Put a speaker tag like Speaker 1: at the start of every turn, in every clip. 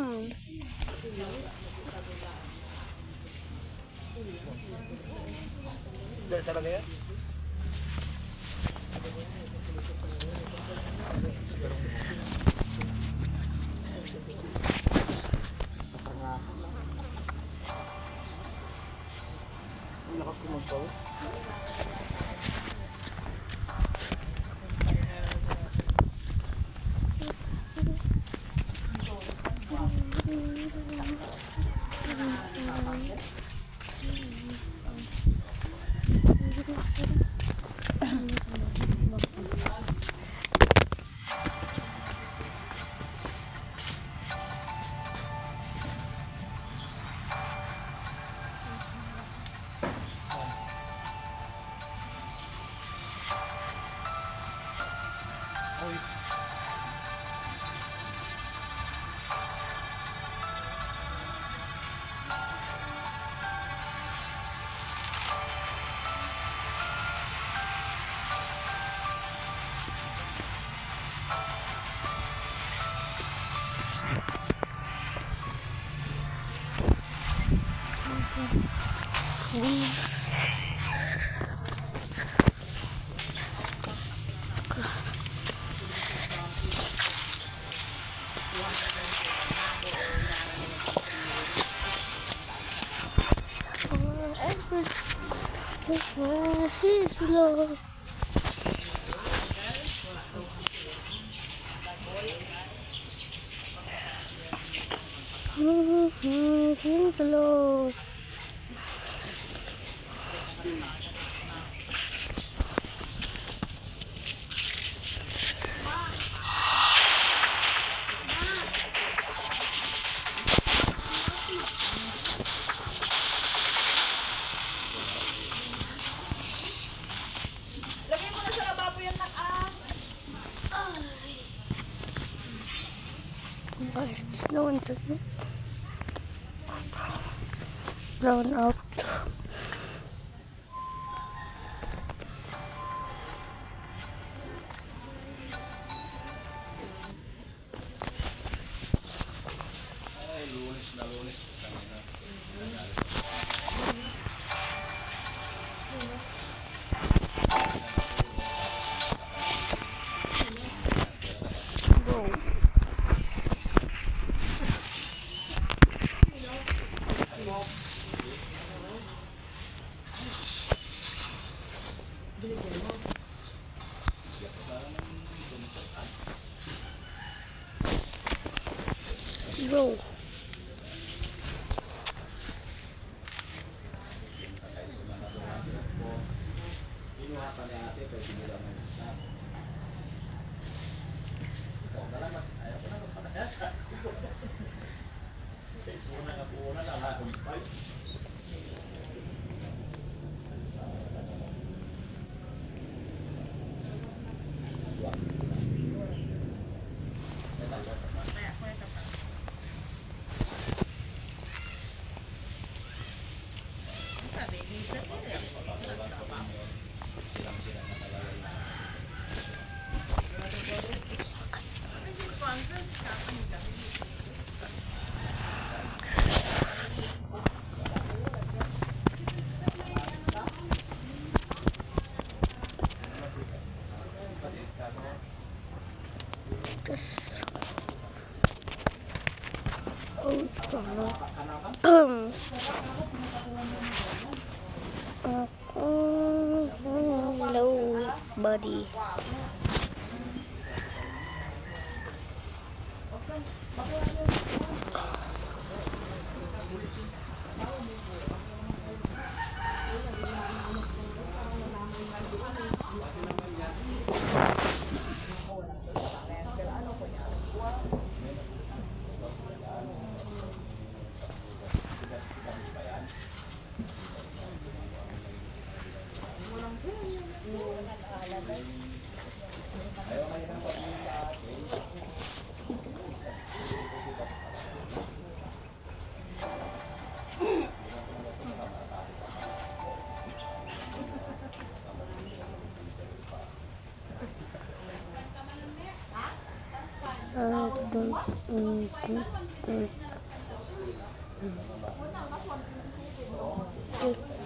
Speaker 1: Hindi talaga yan. Ang nakakumag pa.
Speaker 2: His love. His love. Guys, it's no internet. Brown out. Bro. Hello, buddy.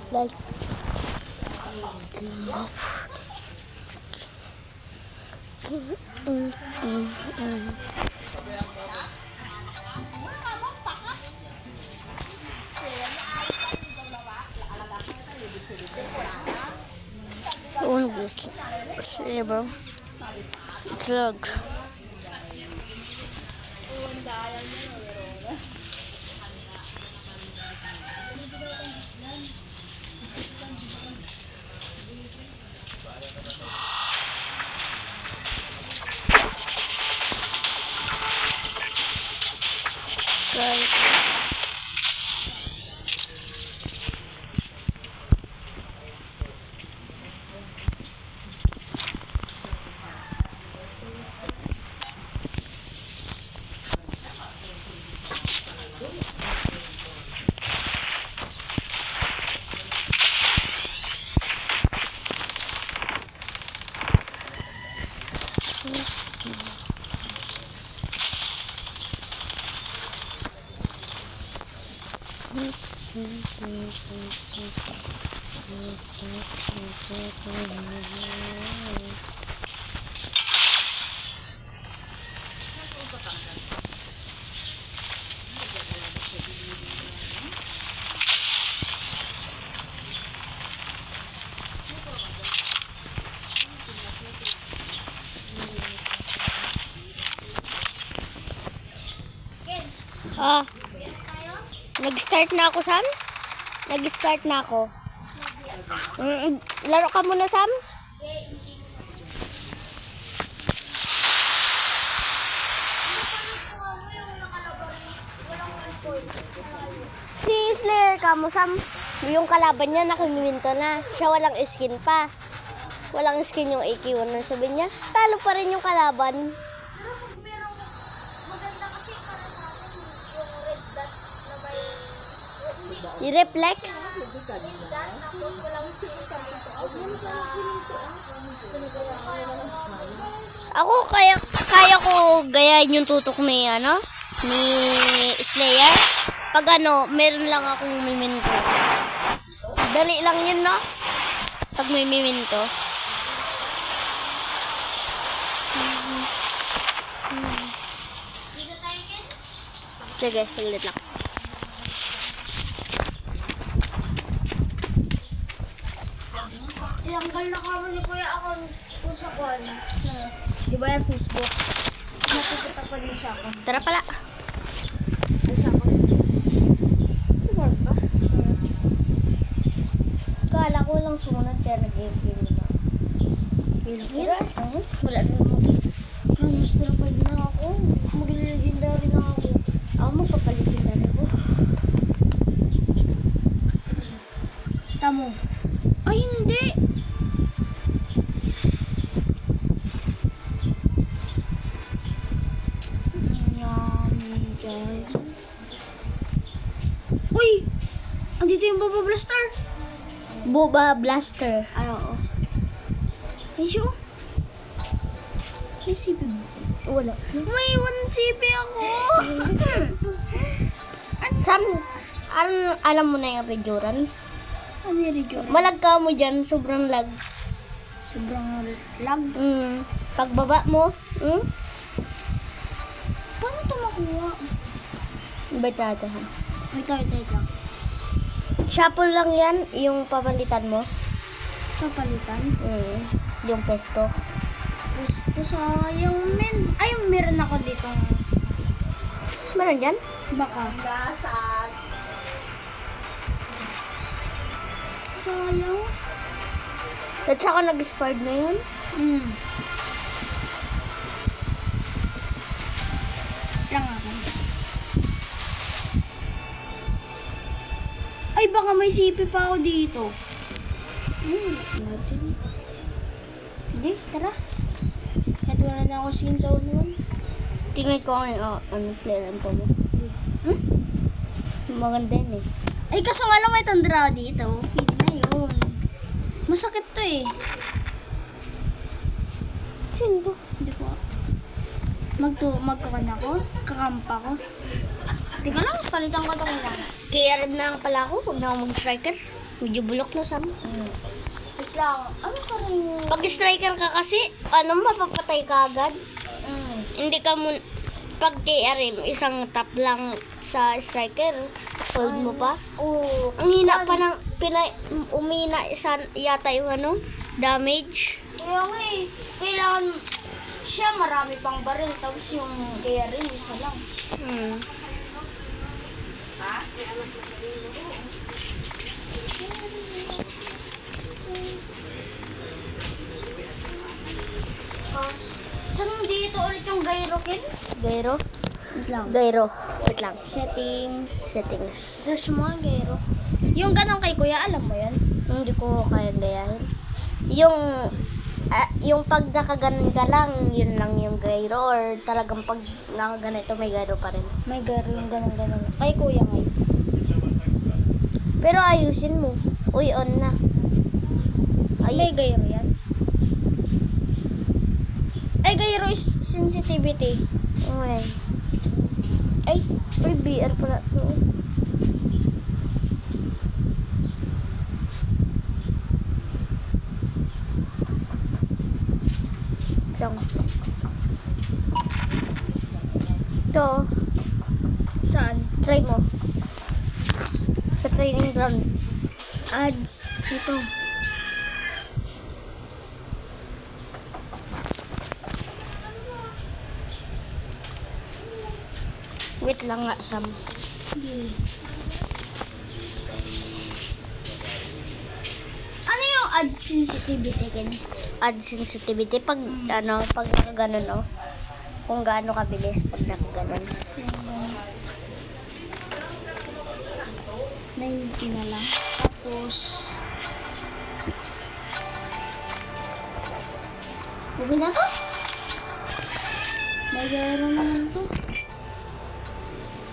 Speaker 2: Like un gusto. Sí, bro. Slug. Right. Ah, nag-start na ako, Sam? Nag-start na ako. Laro ka muna, Sam? Si Slayer ka mo, Sam. Yung kalaban niya nakimiminto na. Siya walang skin pa. Walang skin yung AK-1. Sabi niya, talo pa rin yung kalaban. Yung reflex. Ako kaya ko gayahin yung tutok ni Slayer. Pag meron lang akong miminto. Dali lang yun, no? Pag may miminto. Sige, saglit lang.
Speaker 3: Ilanggal na kamo ni Kuya ako kung sa kwan. Di ba yung Facebook? Napupunta pa din siya ako.
Speaker 2: Tara pala.
Speaker 3: Sa ako. Sumunod ba?
Speaker 2: Kala ko lang sumunod kaya nag-game na.
Speaker 3: Pira?
Speaker 2: Wala na mo.
Speaker 3: Master pa din na ako. Mag-legendary na ako.
Speaker 2: Ako magpapalitin na rin ko.
Speaker 3: Tamo. Ay, hindi! Yummy, guys. Uy! Andito yung Baba Blaster!
Speaker 2: Boba Blaster.
Speaker 3: Ay, oo. Ay, siya. May CP ba?
Speaker 2: Wala.
Speaker 3: May 1 CP ako!
Speaker 2: Sam, alam mo na yung endurance?
Speaker 3: Ano yung Rejoice?
Speaker 2: Malag ka mo dyan, sobrang lag.
Speaker 3: Sobrang lag.
Speaker 2: Pagbaba mo,
Speaker 3: Paano ito makuha?
Speaker 2: batatahan.
Speaker 3: Wait lang.
Speaker 2: Shuffle lang yan, yung papalitan mo.
Speaker 3: Papalitan.
Speaker 2: Yung pesto.
Speaker 3: Gusto sayang, men. Ay, meron ako dito.
Speaker 2: Meron dyan?
Speaker 3: Baka. Sayang.
Speaker 2: At saka nag-expired na yun.
Speaker 3: Lang ako. Ay, baka may CP pa ako dito. Hindi, tara. Kahit wala na ako sin sa unuan.
Speaker 2: Tingnan ko ano player po mo. Maganda yun eh.
Speaker 3: Ay, kaso nga lang may tandra dito. Hindi na yun. Masakit to eh.
Speaker 2: Sino to?
Speaker 3: Hindi ko. Magkakan ako? Kakampa ko? Tika lang, palitan ko itong lang.
Speaker 2: Kaya rin na lang pala ako. Huwag na ako mag-striker. Medyo bulok na, Sam.
Speaker 3: Wait lang, ano ka rin yung...
Speaker 2: Pag striker ka kasi, mapapatay ka agad. Hindi ka mo... Pag KRM, isang tap lang sa striker. Hold mo pa.
Speaker 3: Oo.
Speaker 2: Ang hina pa ng... Umina yata yung damage.
Speaker 3: Kaya nga eh, kailangan siya marami pang baril, tapos yung kaya rin, isa lang. Saan dito ulit yung gyro, Ken?
Speaker 2: Gyro?
Speaker 3: Wait lang.
Speaker 2: Gyro. Wait lang.
Speaker 3: Settings.
Speaker 2: Settings.
Speaker 3: Search mo ang gyro. Yung ganun kay kuya, alam mo yan?
Speaker 2: Hindi ko kaya gayahin. Yung pag nakaganon ka lang, yun lang yung gyro. Or talagang pag nakaganito, may gyro pa rin.
Speaker 3: May gyro yung ganun. Kay kuya ngayon.
Speaker 2: Pero ayusin mo. Uy, on na.
Speaker 3: May gyro yan. Ay, gyro is sensitivity.
Speaker 2: Okay.
Speaker 3: Ay,
Speaker 2: Uy, BR pala to. Isang. Ito.
Speaker 3: saan?
Speaker 2: Try mo. Sa training ground.
Speaker 3: Ads. Ito.
Speaker 2: Wait lang nga, Sam.
Speaker 3: Ano yung ad sensitivity, Ken?
Speaker 2: Add sensitivity. Pag, pag nakaganon, kung gaano kabilis pag nakaganon.
Speaker 3: 90 na lang. Tapos, Uwi na to? May gyro naman to.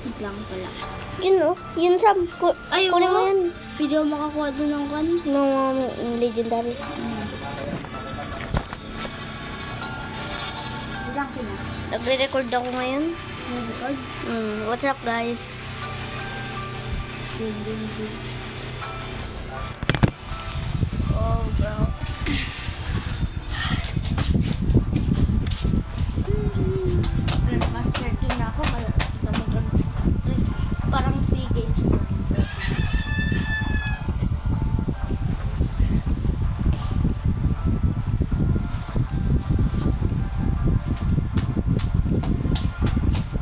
Speaker 3: Wait lang pala.
Speaker 2: Yun, yun, Sam.
Speaker 3: Ay,
Speaker 2: Kunin mo yan.
Speaker 3: Pwede ako makakuha doon ng kan.
Speaker 2: Ng legendary.
Speaker 3: Ilang sila?
Speaker 2: Nagre-record ako ngayon.
Speaker 3: Record?
Speaker 2: What's up, guys? Oh, bro. Grandmaster 2 na ako. Malapit na mag-Grandmaster 3. Parang 3 games na.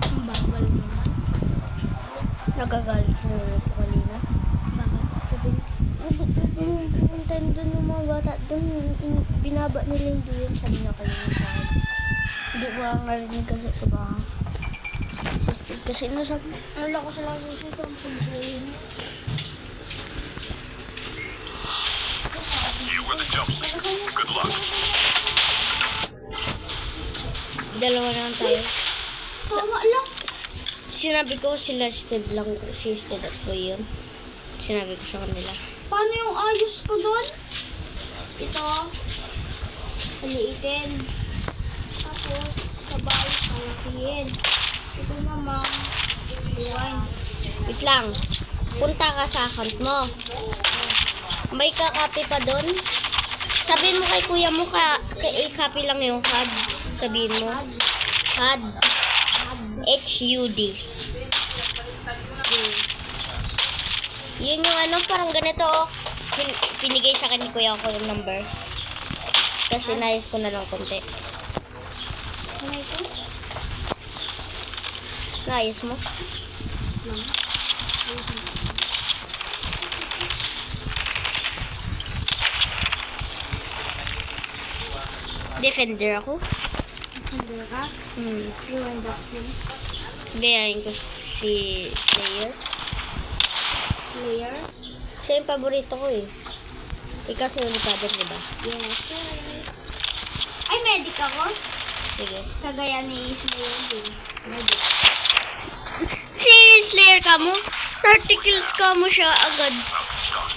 Speaker 3: Ang bawal naman.
Speaker 2: Nagagalit sila ko kanina.
Speaker 3: Bakit?
Speaker 2: Sabihin, pumuntahin doon yung mga bata. Doon, binaba nila yung duyan. Sabi na kayo yung sahod. Hindi ko ang narinig kasi sa baha. Kasi nasabi,
Speaker 3: Wala ko sila susunod ang pagbuhin.
Speaker 2: dalawa na lang tayo.
Speaker 3: Tama lang.
Speaker 2: Sinabi ko sila Steve lang, si Steve at ko yun. Sinabi ko sa kanila.
Speaker 3: Paano yung ayos ko doon? Ito. Paliitin. Tapos, sabay, palakihin. Ito naman, rewind.
Speaker 2: Wait lang. Punta ka sa account mo. May kakopy pa doon. Sabihin mo kay kuya mo, i-copy lang yung HUD. Sabihin mo. HUD. HUD. Yun yung parang ganito, pinigay sa akin ni kuya ko yung number. Kasi nais ko na lang konti.
Speaker 3: Saan ito?
Speaker 2: Naayos mo? Defender ako.
Speaker 3: Hindi ka? Rewind up yun.
Speaker 2: Gayahin ko si Slayer.
Speaker 3: Layer?
Speaker 2: Siya yung paborito ko eh. Ikaw si Ulipader, diba?
Speaker 3: Yes, sir. Ay, medic ako?
Speaker 2: Sige.
Speaker 3: Kagaya ni Slayer din. Medic.
Speaker 2: Si Slayer ka mo? 30 kills ka mo siya agad.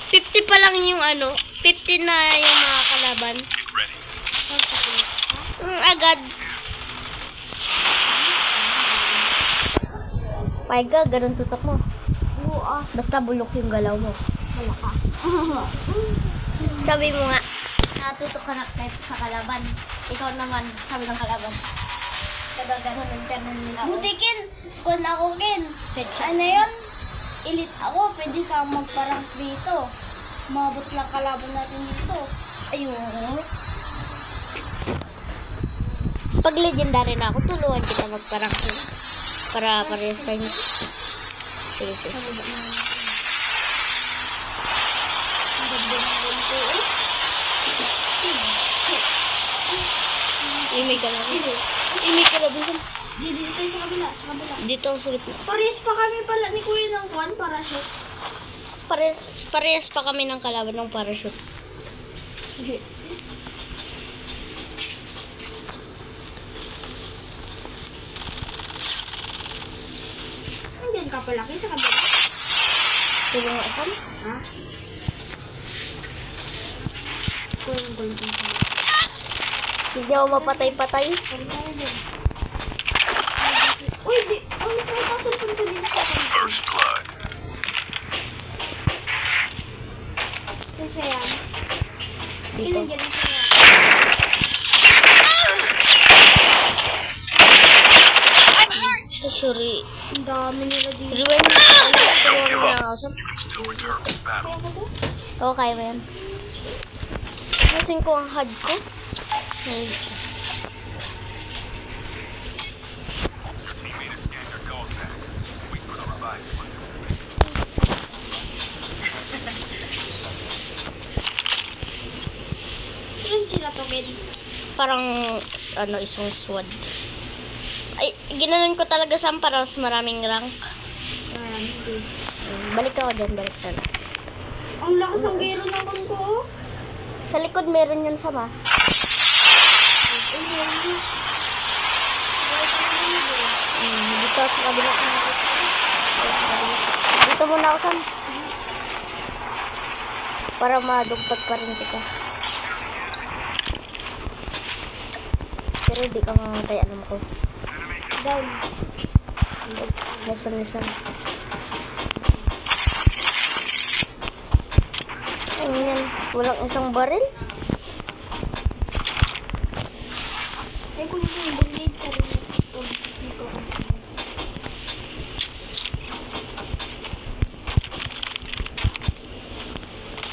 Speaker 2: 50 pa lang yung 50 na yung mga kalaban. Agad. Papayag ka, ganun tutok mo.
Speaker 3: Oo ah.
Speaker 2: Basta bulok yung galaw mo.
Speaker 3: Wala ka.
Speaker 2: Sabi mo nga, natutok ka na kahit sa kalaban. Ikaw naman, sabi ng kalaban. Nagaganon ka na nila.
Speaker 3: Butikin! Kung ako, Ken. Ano yun? Elite ako. Pwede kang magparang dito. Mabot lang kalaban natin dito.
Speaker 2: Ayun. Pag legendary na ako, tulungan kita magparang para parehas tayo. Sige, sige. Imig ka lang. Imig ka lang.
Speaker 3: Dito tayo sa kabila. Sa kabila.
Speaker 2: Dito, sa gitna.
Speaker 3: Pares pa kami pala ni Kuya ng kwan para siya.
Speaker 2: Parehas pa kami ng kalaban ng parachute.
Speaker 3: Nandiyan ka pala kayo sa kabila.
Speaker 2: Tulungan ako.
Speaker 3: Ha? Kulang ko lang.
Speaker 2: Hindi niya ako mapatay-patay.
Speaker 3: Uy, di. Ang mismo pa sa punto din sa kabila. Kasi yan.
Speaker 2: Dito.
Speaker 3: Ilan dyan siya.
Speaker 2: Ay, sorry.
Speaker 3: Ang dami nila dito.
Speaker 2: Rewind mo. Tulungan mo na ako. Oo, kaya mo yan. Pusin ko ang HUD ko. Ay.
Speaker 3: Ilan sila to, Ken?
Speaker 2: Parang, isang SWAT. Ay, ginanon ko talaga sa para mas maraming rank. Balik ako dyan, balik ka na.
Speaker 3: Ang lakas ang gero naman ko. Oh.
Speaker 2: Sa likod meron yan sama. Dito sa kabila. Dito muna ako, Sam. Para madugtag pa rin kita. Pero di ka mamatay, alam ko.
Speaker 3: Down.
Speaker 2: Lasan. Ano yan? Walang isang baril?
Speaker 3: Ay, kung yung bulid ka rin. Ito.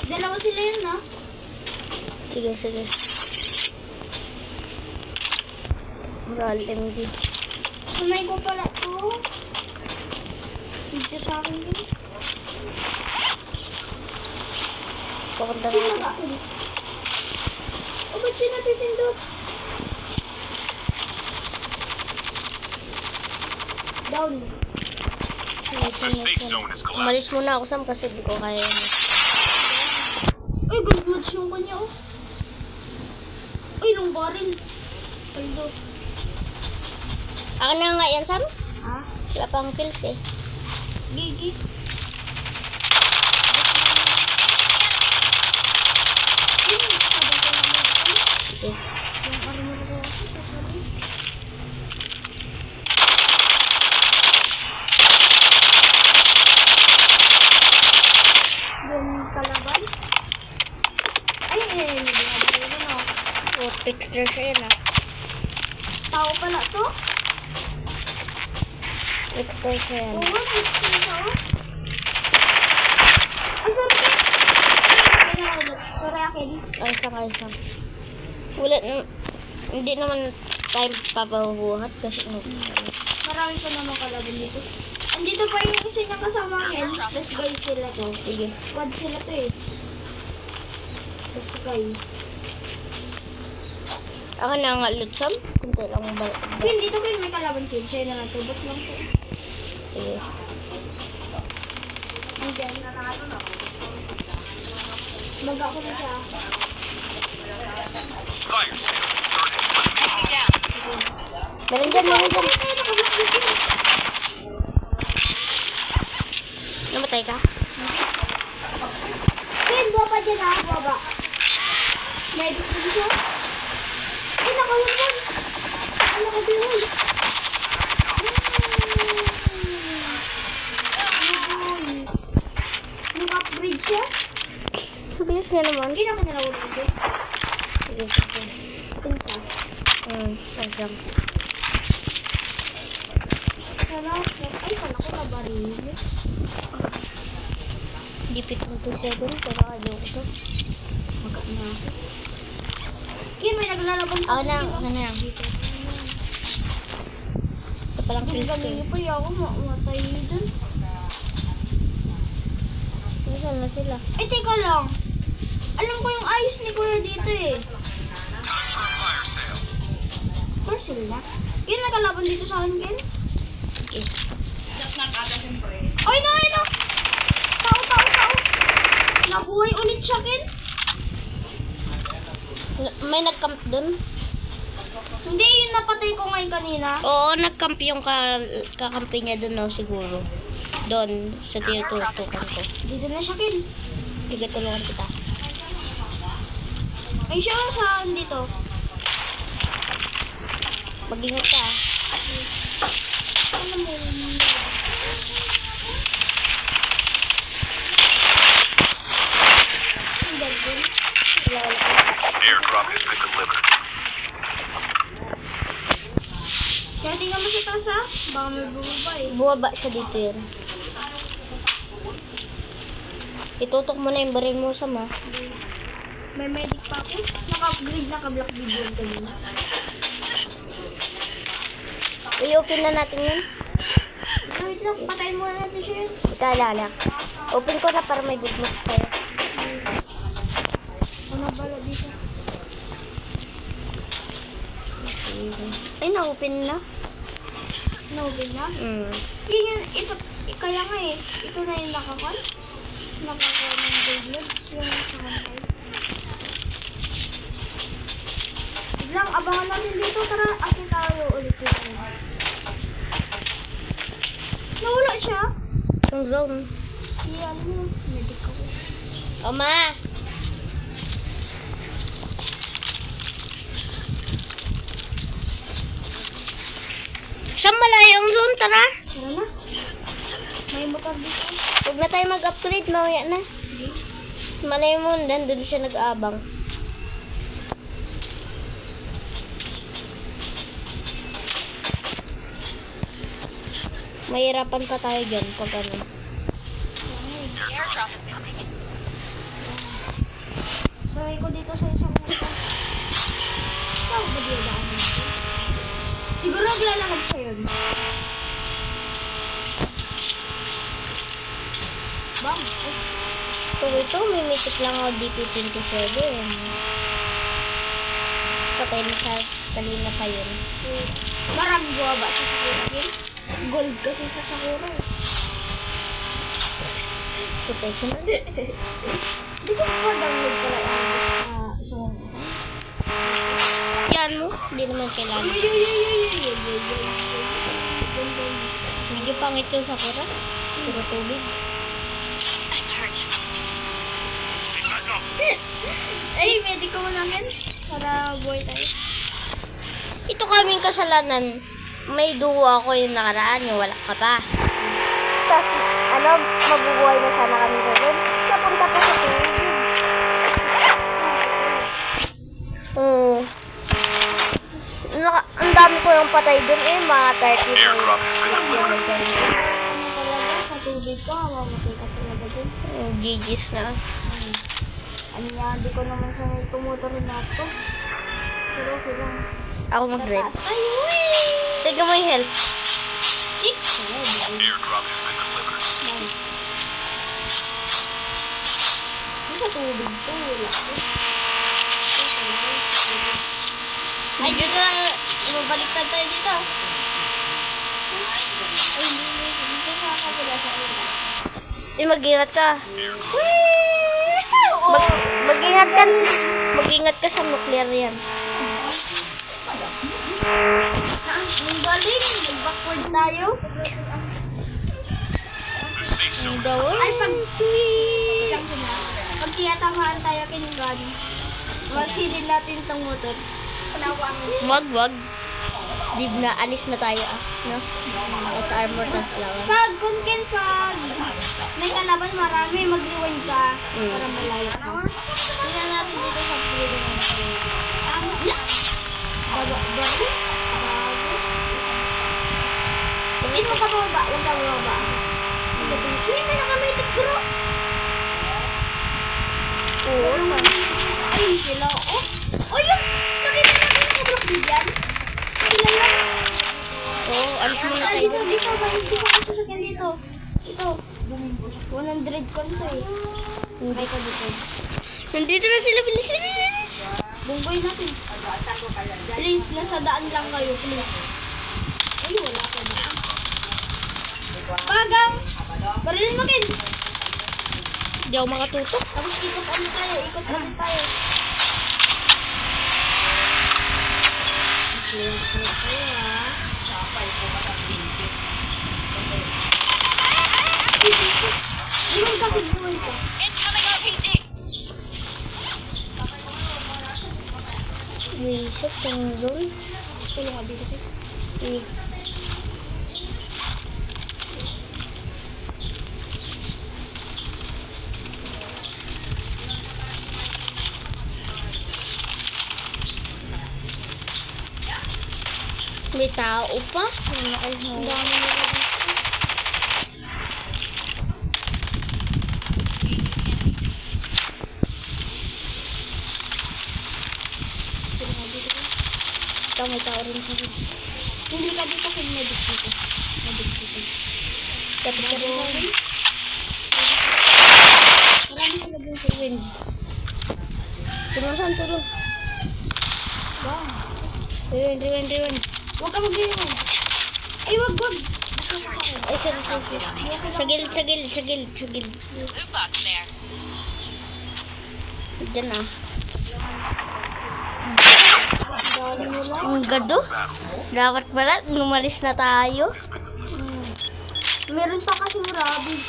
Speaker 3: Dalawa sila yun, no?
Speaker 2: Sige. Moral MG.
Speaker 3: Sanay ko pala to. Dito sa akin din.
Speaker 2: Pakunta na
Speaker 3: Sino
Speaker 2: ako.
Speaker 3: ba akin? O, ba't sila pipindot? Down.
Speaker 2: Umalis muna ako, Sam, kasi di ko kaya yun.
Speaker 3: Uy, good goods yung kanya, oh. Uy, nung baril. Paldo.
Speaker 2: Akin na nga yan, Sam.
Speaker 3: Ha?
Speaker 2: Wala pang pills eh.
Speaker 3: Gigi.
Speaker 2: Okay.
Speaker 3: Yung armor ko kasi sasabi. Yung kalaban. Ay, nabinabay ko na.
Speaker 2: Oh, texture siya yan ah.
Speaker 3: Tao pala to?
Speaker 2: Texture siya yan.
Speaker 3: Oo, sixteen tao. Ay, sorry. Kaya ako doon. Sorry, Akin.
Speaker 2: Isang. Wala, hindi naman tayo papabuhat kasi
Speaker 3: Marami pa naman kalaban dito. Andito pa yung isa niyang kasama akin. Let's go sila to.
Speaker 2: sige.
Speaker 3: Squad sila to eh. Let's go.
Speaker 2: Ako na nga lutsam. Kunti lang ba?
Speaker 3: Yun, dito kayo may kalaban kayo. Siya na lang to. Ba't lang to?
Speaker 2: Sige.
Speaker 3: Andyan. Baga ko na siya.
Speaker 2: Meron dyan. Namatay ka?
Speaker 3: Ken, buwa pa dyan ha. Baba. Medic din siya. Ay, nakawin. Ay, nakabihon.
Speaker 2: bilis niya naman.
Speaker 3: Hindi naman nila ulit dito.
Speaker 2: Sige, sige.
Speaker 3: Pinta.
Speaker 2: Pasang.
Speaker 3: Sarap. Ay, pala ko na barilis.
Speaker 2: Dipit mo to siya doon. Pero ayaw ko to.
Speaker 3: Magat na ako. Kim, may naglalabang
Speaker 2: Ako na, ako na lang. Sa palang
Speaker 3: Ang galing niyo
Speaker 2: crispy.
Speaker 3: pa yung ako matay dun.
Speaker 2: Nasaan na sila?
Speaker 3: Ay, teka lang. Alam ko yung ayos ni Kuya dito eh. Where sila? Ken, nagkalaban dito sa akin, Ken?
Speaker 2: Okay.
Speaker 3: Ay, no, ay, no! Tao! Nabuhay ulit siya, Ken?
Speaker 2: May nag-camp doon?
Speaker 3: Hindi, yung napatay ko ngayon kanina.
Speaker 2: Oo, nag-camp yung kakampi niya doon, no, siguro. Doon, sa tinututukan ko.
Speaker 3: Dito na siya, Ken.
Speaker 2: Sige, tulungan kita.
Speaker 3: Ay, siya saan dito?
Speaker 2: Mag-ingat ka.
Speaker 3: Ano mo? Ang gagawin.
Speaker 4: Airdrop has been delivered.
Speaker 3: Kaya tingnan mo siya taas, ah. Baka may bumaba eh.
Speaker 2: Buwaba siya dito yun. Itutok mo na yung baril mo sa ma.
Speaker 3: May medic pa ako. Naka-upgrade, naka-black video kanina.
Speaker 2: I-open na natin yun.
Speaker 3: Wait lang, patayin muna natin siya yun.
Speaker 2: Ikaalala. Open ko na para may good luck tayo.
Speaker 3: Ano bala dito?
Speaker 2: Ay, na-open na.
Speaker 3: Na-open na?
Speaker 2: Mm.
Speaker 3: Ito, kaya nga eh. Ito na yung nakakon. Nakakon ng gold legs. Yung nakakon. Lang, abangan natin dito. Tara, akin tayo ulit dito. Nawala siya.
Speaker 2: Yung zone.
Speaker 3: Iyan mo. Medic ako.
Speaker 2: Oma! Saan malayo ang zone? Tara!
Speaker 3: Tara na. May motor dito.
Speaker 2: Huwag na tayo mag-upgrade. Mamaya na. Malay mo, nandun siya nag-aabang. Mahirapan pa tayo dyan pag ano.
Speaker 3: Saray ko dito sa isang motor. Saan ba dinadaan natin? Siguro naglalakad siya yun. Bang! Ay,
Speaker 2: Kung ito, may mythic lang ako DP27. Patay na siya. Kanina pa yun.
Speaker 3: marami buwaba sa Sakura Games. Gold kasi sa Sakura eh.
Speaker 2: Patay siya.
Speaker 3: Hindi ko pa-download pala yung song.
Speaker 2: Yan mo. Hindi naman kailangan. Medyo pangit yung Sakura. Puro tubig.
Speaker 3: Ay, medico mo namin. Para buhay tayo.
Speaker 2: Ito kaming kasalanan. May duwa ako yung nakaraan, yung wala ka pa. Tapos, mabubuhay na sana kami doon. Napunta pa sa tubig. Ang dami ko yung patay doon eh, mga 30 na
Speaker 4: Airdrop has been
Speaker 2: yun.
Speaker 4: delivered.
Speaker 3: Ano talaga, sa tubig ka, mamatay ka talaga dun.
Speaker 2: GG's na.
Speaker 3: Ano yan, di ko naman sanay tumutor na ito. Pero okay lang.
Speaker 2: Ako mag-red.
Speaker 3: Taas tayo eh!
Speaker 2: Tignan mo yung health.
Speaker 3: 6?
Speaker 4: Airdrop has been delivered.
Speaker 3: Di sa tubig to, wala ko.
Speaker 2: Ay, dito lang. Mabaliktad tayo dito.
Speaker 3: Ay, hindi. Dito sa kabila sa ila.
Speaker 2: Mag-ingat ka. Mag-ingat ka sa nuclear yan.
Speaker 3: Ang galing! Nag-backward tayo.
Speaker 4: The safe zone is
Speaker 2: Gawin.
Speaker 3: Ay, pag tiyatamaan tayo kinungan, magsilin natin itong motor.
Speaker 2: Wag. Di na, alis na tayo no? Ako sa armor tas lawan.
Speaker 3: Pag may kalaban marami, mag-rewind ka para malayo ka.
Speaker 2: Gamit
Speaker 3: Huwag ka bumaba. Huwag ka bumaba. Uy, may nakamitik bro.
Speaker 2: Oo na.
Speaker 3: Ay, sila. Oh. Oh, yun. Nakita natin nakablock din yan. Sila yan.
Speaker 2: Oo, alis muna
Speaker 3: Ah,
Speaker 2: tayo.
Speaker 3: dito ba? Dito ka sasakyan dito. Ito. 100 konto eh.
Speaker 2: Hindi ka dito. Nandito na sila, bilis, bilis, bilis.
Speaker 3: Bunggoy natin. Please, nasa daan lang kayo, please. Ay, wala ka na. Pagang! Barilin mo, Ken.
Speaker 2: Hindi ako makatutok.
Speaker 3: Tapos ikot ano tayo, ikot ulit tayo. Iwan ka, iwan ka.
Speaker 2: Wisit, yung zone.
Speaker 3: Tulong ka dito, Ken.
Speaker 2: Eh. May tao pa? Ang
Speaker 3: Ang dami nila dito. Tulong ka dito, Ken.
Speaker 2: Ito, may tao rin sa akin.
Speaker 3: Hindi ka dito, Ken. Medic dito. Medic dito.
Speaker 2: Dapat ka rin sa akin.
Speaker 3: Marami sila dun sa wind.
Speaker 2: Tumasan, tulong.
Speaker 3: Wow.
Speaker 2: Riwan.
Speaker 3: Huwag ka mag-iwan. Ay, wag.
Speaker 2: Ay, sorry. Sa gilid. Diyan ah.
Speaker 3: Dami nila.
Speaker 2: Ang gado. Dapat pala, lumalis na tayo.
Speaker 3: Meron pa kasing rabbit.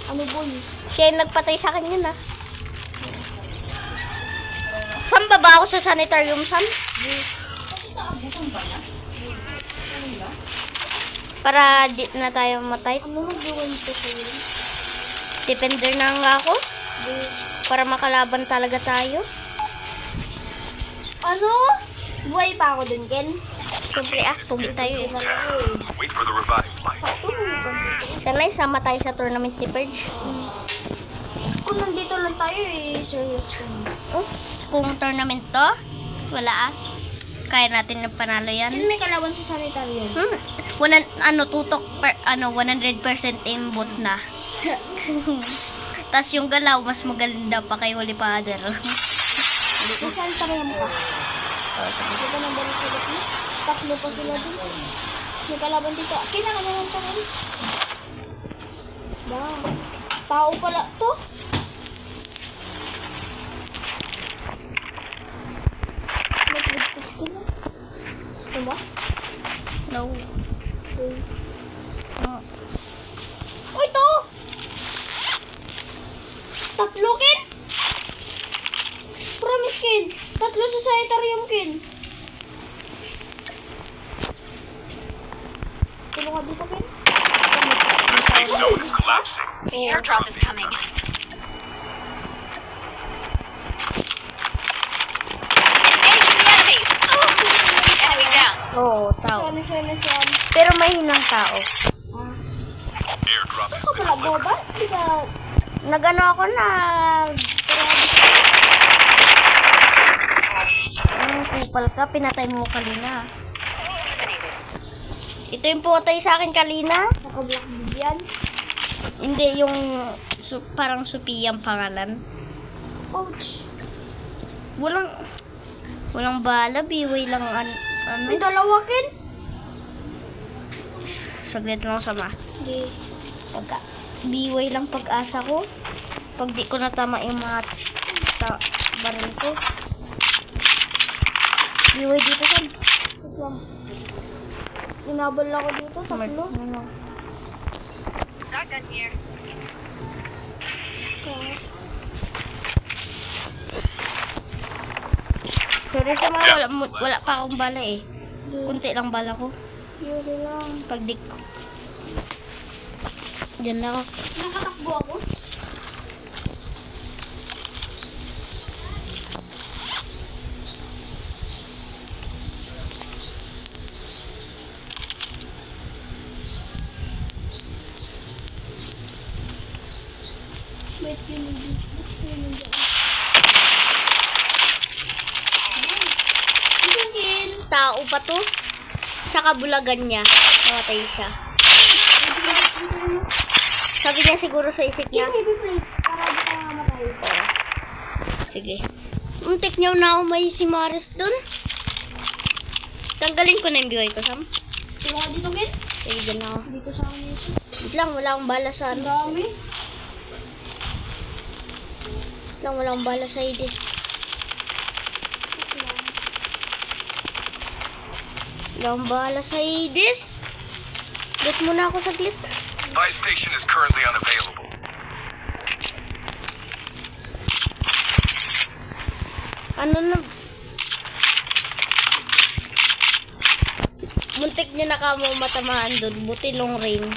Speaker 3: Ano boy?
Speaker 2: Siya yung nagpatay sa akin yun ah. Saan ba ba ako sa sanitarium, San? Para di na tayo matay.
Speaker 3: Ano mag-iwan ko sa yun?
Speaker 2: Defender na nga ako. Para makalaban talaga tayo.
Speaker 3: Ano? Buhay pa ako dun, Ken?
Speaker 2: Siyempre pugi tayo eh.
Speaker 4: Wait for the revived flight.
Speaker 2: Sana isama tayo sa tournament ni Purge.
Speaker 3: Kung nandito lang tayo serious ko.
Speaker 2: Oh, kung tournament to, wala ah. Kaya natin ng panalo yan.
Speaker 3: Ken, may kalaban sa sanitarium.
Speaker 2: Tutok 100% aimbot na. Tas yung galaw, mas maganda pa kay Holy Father.
Speaker 3: Sa sanitarium ka. Hindi ka nang balik ulit mo? Tatlo pa sila dun. May kalaban dito. Kailangan na lang tayo. Tao pala to. Gusto mo?
Speaker 2: No.
Speaker 3: Uy, to! Tatlo, Ken! Promise, Ken. Tatlo sa sanitarium, Ken. Tulong ka dito, Ken.
Speaker 4: Safe zone is collapsing.
Speaker 5: The airdrop is coming. Engaging the enemies! Enemy down.
Speaker 2: Oo, tao.
Speaker 3: Siya.
Speaker 2: Pero may hinang tao.
Speaker 4: Airdrop has
Speaker 3: Ikaw
Speaker 4: been
Speaker 3: pala,
Speaker 4: delivered.
Speaker 3: boba? Di ba?
Speaker 2: Nagano ako kupal ka, pinatay mo kalina. Ito yung pumatay sa akin kalina.
Speaker 3: Naka-block yan.
Speaker 2: Hindi, yung parang Sophia ang pangalan.
Speaker 3: Ouch.
Speaker 2: Walang bala, biway lang
Speaker 3: May dalawa, Ken.
Speaker 2: Saglit lang sama.
Speaker 3: Hindi.
Speaker 2: Biway lang pag-asa ko. Pag di ko natama yung mga baril ko. Biway dito kan.
Speaker 3: Wait lang. Inabal ako dito, tatlo.
Speaker 5: Shotgun here.
Speaker 2: Sorry sa mga wala pa akong bala eh. Kunti lang bala ko.
Speaker 3: Yuri lang.
Speaker 2: Pag di ko. Diyan na ako.
Speaker 3: Nakatakbo ako. Wait, yun yung
Speaker 2: Tao pa to. Sa kabulagan niya. Namatay siya. Sabi niya siguro sa isip niya.
Speaker 3: Heavy plate. Para di ka mamatay.
Speaker 2: Sige. Untik niyaw na umay si Maris dun. Tanggalin ko na yung buhay ko, Sam.
Speaker 3: Sila ka dito, Ken?
Speaker 2: Sige, dyan ako.
Speaker 3: Dito sa akin yun.
Speaker 2: Wait lang, wala akong bala sa
Speaker 3: Ang
Speaker 2: ano.
Speaker 3: dami.
Speaker 2: Wait lang, wala akong bala sa Hades. Wala akong bala sa Hades. Get muna ako saglit.
Speaker 4: Buy station is currently unavailable.
Speaker 2: Ano na? Muntik niya na kamo matamaan doon. Buti long range.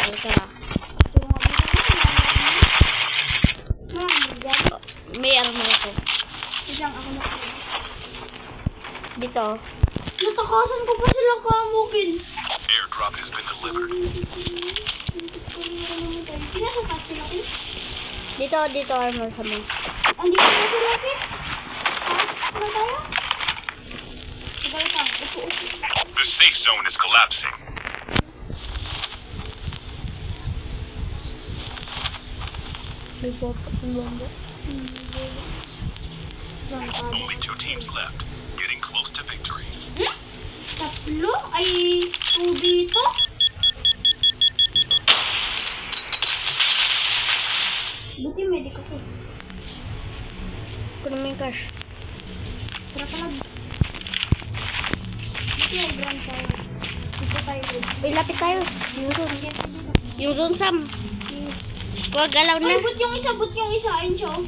Speaker 2: Teka. May armor ako.
Speaker 3: Isang ako na.
Speaker 2: Dito.
Speaker 3: Natakasan ko pa silang kamukin.
Speaker 4: Airdrop has been delivered.
Speaker 3: Kinasata sila, Ken?
Speaker 2: Dito armor sa mo.
Speaker 3: Andito na sila, Ken? Ano tayo? Sabay ka. Upo.
Speaker 4: The safe zone is collapsing.
Speaker 2: May pop-up ng bomba.
Speaker 4: Only 2 teams left. Getting close to victory.
Speaker 3: Tatlo? Ay, 2 dito? Buti medic ako.
Speaker 2: Kunin mo yung cash.
Speaker 3: Tara ka lang. Buti ay grand tayo. Dito tayo.
Speaker 2: Uy, lapit tayo. Yung zone.
Speaker 3: Get dito.
Speaker 2: Yung zone, Sam. Huwag galaw na.
Speaker 3: Ay, but yung isa. Ayun siya, oh.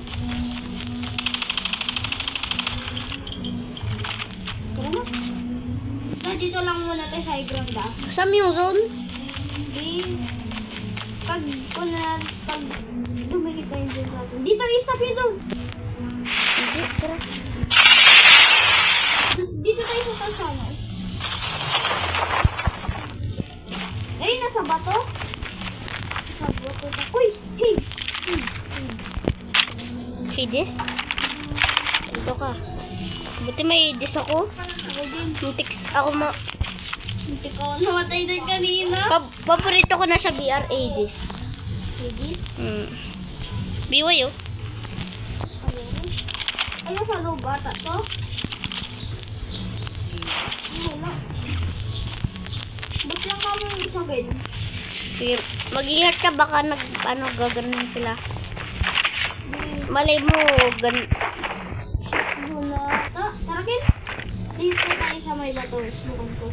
Speaker 3: Tara na. Dito lang muna tayo sa high ground, ah.
Speaker 2: Sam yung zone.
Speaker 3: Pag dumikit tayo dyan sa atin. Dito, i-stop yung zone.
Speaker 2: Hindi, tara.
Speaker 3: Dito tayo sa taas, ano? Ay, nasa bato? Nasa bato. Uy, Hades!
Speaker 2: Hades? Dito ka. Buti may Hades ako.
Speaker 3: Ako din.
Speaker 2: Muntik ako
Speaker 3: Hindi ko namatay din kanina.
Speaker 2: Paborito ko na sa VR Hades.
Speaker 3: Hades?
Speaker 2: BY oh.
Speaker 3: Ano sa loob bata to? Wala. Ba't lang kami isagin?
Speaker 2: Sige, mag-ingat ka baka gaganon sila. Malay mo,
Speaker 3: Wala. Tara, Ken. Dito tayo sa may bato. Subukan ko.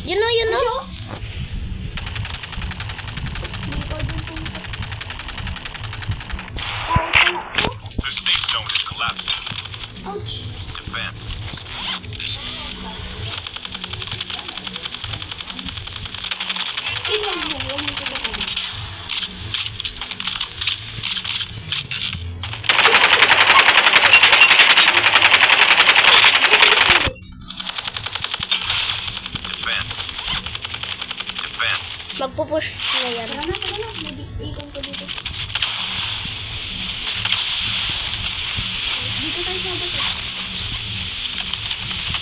Speaker 2: You know.
Speaker 3: Hindi ko din pumunta.
Speaker 4: The safe zone is collapsing.
Speaker 3: Ouch.
Speaker 4: Defense.
Speaker 3: Tingnan mo. Huwag mo ko ba?
Speaker 4: Defense.
Speaker 2: Magpupush na yan.
Speaker 3: Tara na. Ikon ko dito. Dito tayo sa bato.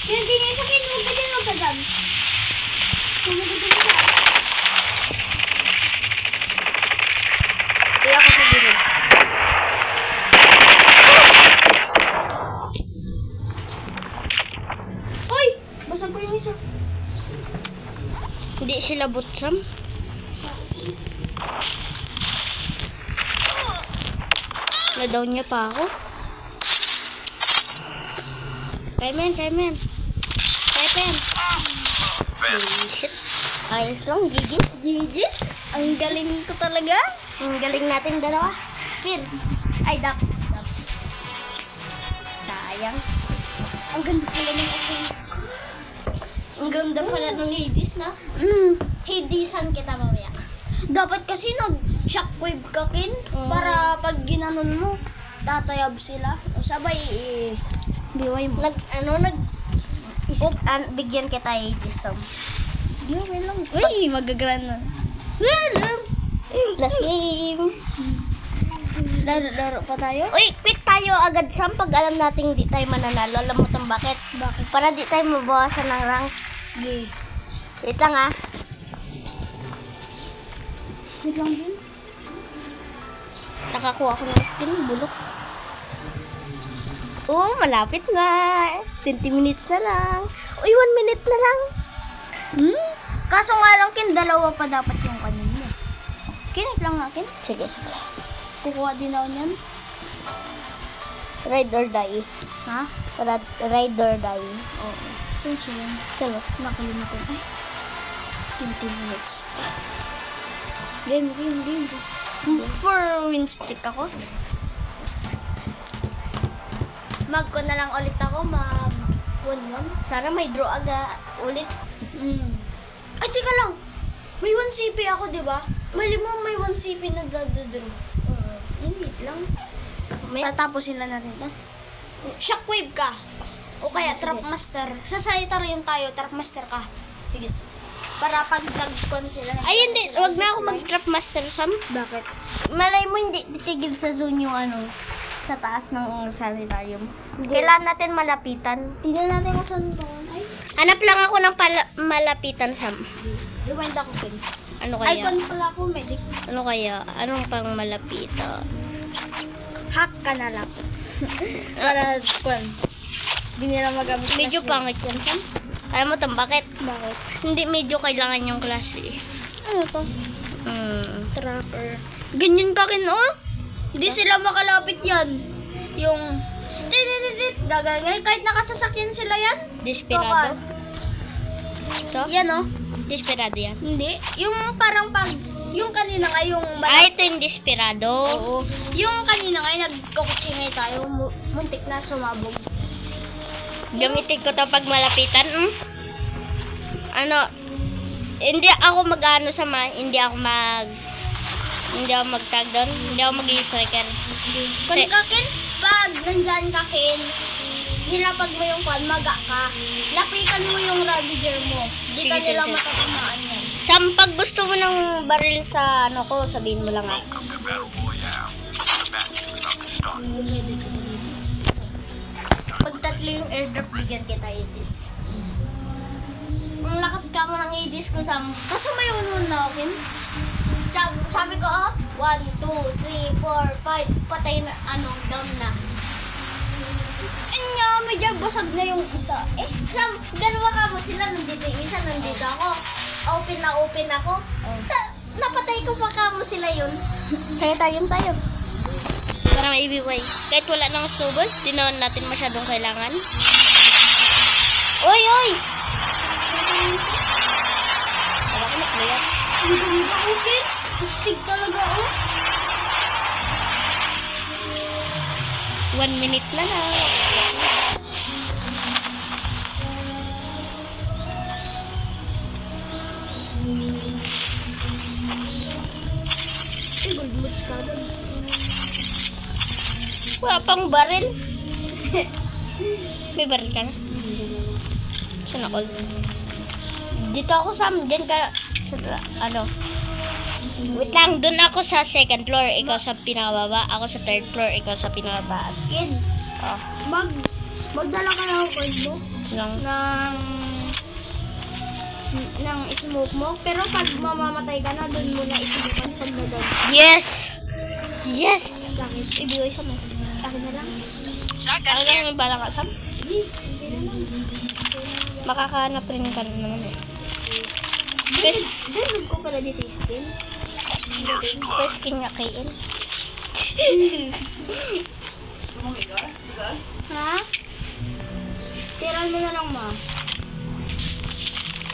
Speaker 3: Tingnan sa akin. Huwag ka dyan magkadam. Tumugod ka dyan.
Speaker 2: Kaya ako siguro.
Speaker 3: Uy! Basag ko yung isa.
Speaker 2: Hindi sila butsam. Na-down niya pa ako. Kaimen. Kaipen.
Speaker 4: Defense.
Speaker 2: Shit. Ayos lang, gigis.
Speaker 3: Ang galing ko talaga.
Speaker 2: Ang galing natin dalawa. Pin.
Speaker 3: Ay, dak.
Speaker 2: Sayang.
Speaker 3: Ang ganda pala ng ako.
Speaker 2: Ang ganda pala ng Hades na. Hadesan kita mamaya.
Speaker 3: Dapat kasi nag-shockwave ka, Kin. Para pag ginanon mo, tatayab sila. O sabay, Biway mo.
Speaker 2: Bigyan kita Sam.
Speaker 3: Biway lang. Uy, magagrand na.
Speaker 2: Last game.
Speaker 3: Laro pa tayo?
Speaker 2: Uy, quit tayo agad Sam pag alam natin di tayo mananalo. Alam mo tong bakit?
Speaker 3: Bakit?
Speaker 2: Para di tayo mabawasan ng rank.
Speaker 3: Okay.
Speaker 2: Wait lang ah.
Speaker 3: Wait lang din.
Speaker 2: Nakakuha ko ng skin, bulok. Oh, malapit na. 20 minutes na lang. Uy, 1 minute na lang.
Speaker 3: Kaso nga lang, Ken, dalawa pa dapat yung kanina. Ken, lang nga, Ken.
Speaker 2: Sige, sige.
Speaker 3: Kukuha din ako niyan.
Speaker 2: Ride or die.
Speaker 3: Ha?
Speaker 2: Ride or die.
Speaker 3: Oo. So, yun.
Speaker 2: Sige.
Speaker 3: Nakalimutan. Ay. 20 minutes. Game. For win stick ako. Mag-ko na lang ulit ako. Mag-1-1.
Speaker 2: Sana may draw aga ulit.
Speaker 3: Ay, teka lang. May 1 CP ako, di ba? Mali mo, may 1 CP na nagdadraw. Hindi lang. Tatapusin lang natin ito. Shockwave ka. O kaya Trapmaster. Sa Saitarium tayo, Trapmaster ka. Sige. Para pag nag-con sila.
Speaker 2: Ay, hindi. Wag na ako mag-trap master, Sam.
Speaker 3: Bakit?
Speaker 2: Malay mo hindi titigil sa zone yung sa taas ng sanitarium. Kailangan natin malapitan.
Speaker 3: Tingnan natin kung saan ito. Ay,
Speaker 2: Hanap lang ako ng malapitan, Sam.
Speaker 3: rewind ako, Ken.
Speaker 2: Ano kaya?
Speaker 3: Icon pala ako, medic.
Speaker 2: Ano kaya? Anong pang malapitan?
Speaker 3: Hack ka na lang. Para, hindi nila magamit.
Speaker 2: Medyo pangit yan, Sam. Alam mo tam bakit?
Speaker 3: Bakit?
Speaker 2: Hindi medyo kailangan yung klase.
Speaker 3: Ano to?
Speaker 2: Tracker.
Speaker 3: Ganyan ka, Ken, oh. Hindi sila makalapit yan. Yung, gagawin. Kahit nakasasakyan sila yan.
Speaker 2: Desperado. Ito?
Speaker 3: Yan, oh.
Speaker 2: Desperado yan.
Speaker 3: Hindi. Yung parang yung kanina nga yung
Speaker 2: Ito yung desperado.
Speaker 3: Oo. Yung kanina nga nagkukutsingay tayo, muntik na sumabog.
Speaker 2: Gamitin ko to pag malapitan. Hindi ako mag-ano hindi ako mag-tag doon. Hindi ako mag-i-striker.
Speaker 3: Kung ka, Ken, pag nandyan ka, Ken, nilapag mo yung maga ka, lapitan mo yung ravager mo. Di ka
Speaker 2: Sige,
Speaker 3: nila
Speaker 2: sige.
Speaker 3: matatamaan yan.
Speaker 2: Sam, pag gusto mo ng baril sa ko, sabihin mo lang ah.
Speaker 4: Welcome to Battle Royale. The match is about to start.
Speaker 2: Pag tatlo yung airdrop, bigyan kita Aegis. Ang lakas ka mo ng Aegis ko, Sam.
Speaker 3: Kaso may unun na, Ken.
Speaker 2: Sabi ko, 1, 2, 3, 4, 5, patay na, down na.
Speaker 3: Anya, medyo basag na yung isa.
Speaker 2: Sam, dalawa ka mo sila, nandito yung isa, nandito ako. Open ako. Napatay ko pa ka mo sila yun. Saya tayo. Para may ibiway. Kahit wala nang snowball, di naman natin masyadong kailangan. Oy! Wala ko na-clear.
Speaker 3: Ang ganda, okay. Stick talaga, oh.
Speaker 2: 1 minute na lang.
Speaker 3: Gold moods ka doon.
Speaker 2: Wala pang baril. May baril ka na? Saan ako? Dito ako, Sam. Diyan ka. Wait lang. Doon ako sa second floor. Ikaw sa pinakababa. Ako sa third floor. Ikaw sa pinakataas.
Speaker 3: Ken,
Speaker 2: Oh.
Speaker 3: magdala ka ng coin mo.
Speaker 2: Lang.
Speaker 3: ng smoke mo. Pero pag mamamatay ka na, doon mo na isubukan pag nadag.
Speaker 2: Yes!
Speaker 3: Bakit? Ibigay sa mo. Akin na lang.
Speaker 2: Ano lang yung bala ka, Sam?
Speaker 3: Hindi na lang.
Speaker 2: Makakahanap rin ka naman eh.
Speaker 3: Doon ko pala dito istin.
Speaker 2: First king nga kain.
Speaker 3: Ha? Tiran mo na lang, ma.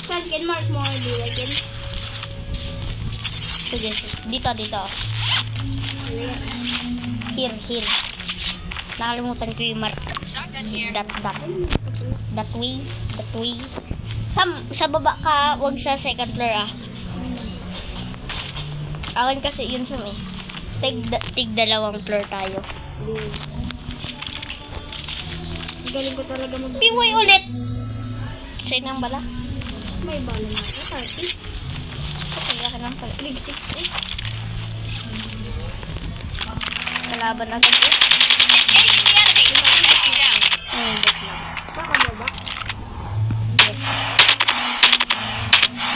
Speaker 3: Saan, Ken? Mark mo ang ibigay, Ken?
Speaker 2: Sige. Dito. Here. Nakalimutan ko yung mark. That way. Sa baba ka, wag sa second floor ah. Akin kasi yun Sam eh. Tig dalawang floor tayo.
Speaker 3: galing ko talaga mag-
Speaker 2: Piway ulit. Sa'yo nang bala.
Speaker 3: May bala na ako, 30.
Speaker 2: Kaya ka nang pala.
Speaker 3: Big 6 eh.
Speaker 2: Kalaban agad eh.
Speaker 5: Engaging the enemy. Enemy down.
Speaker 2: Ayun, ba't lang.
Speaker 3: Baka ba ba?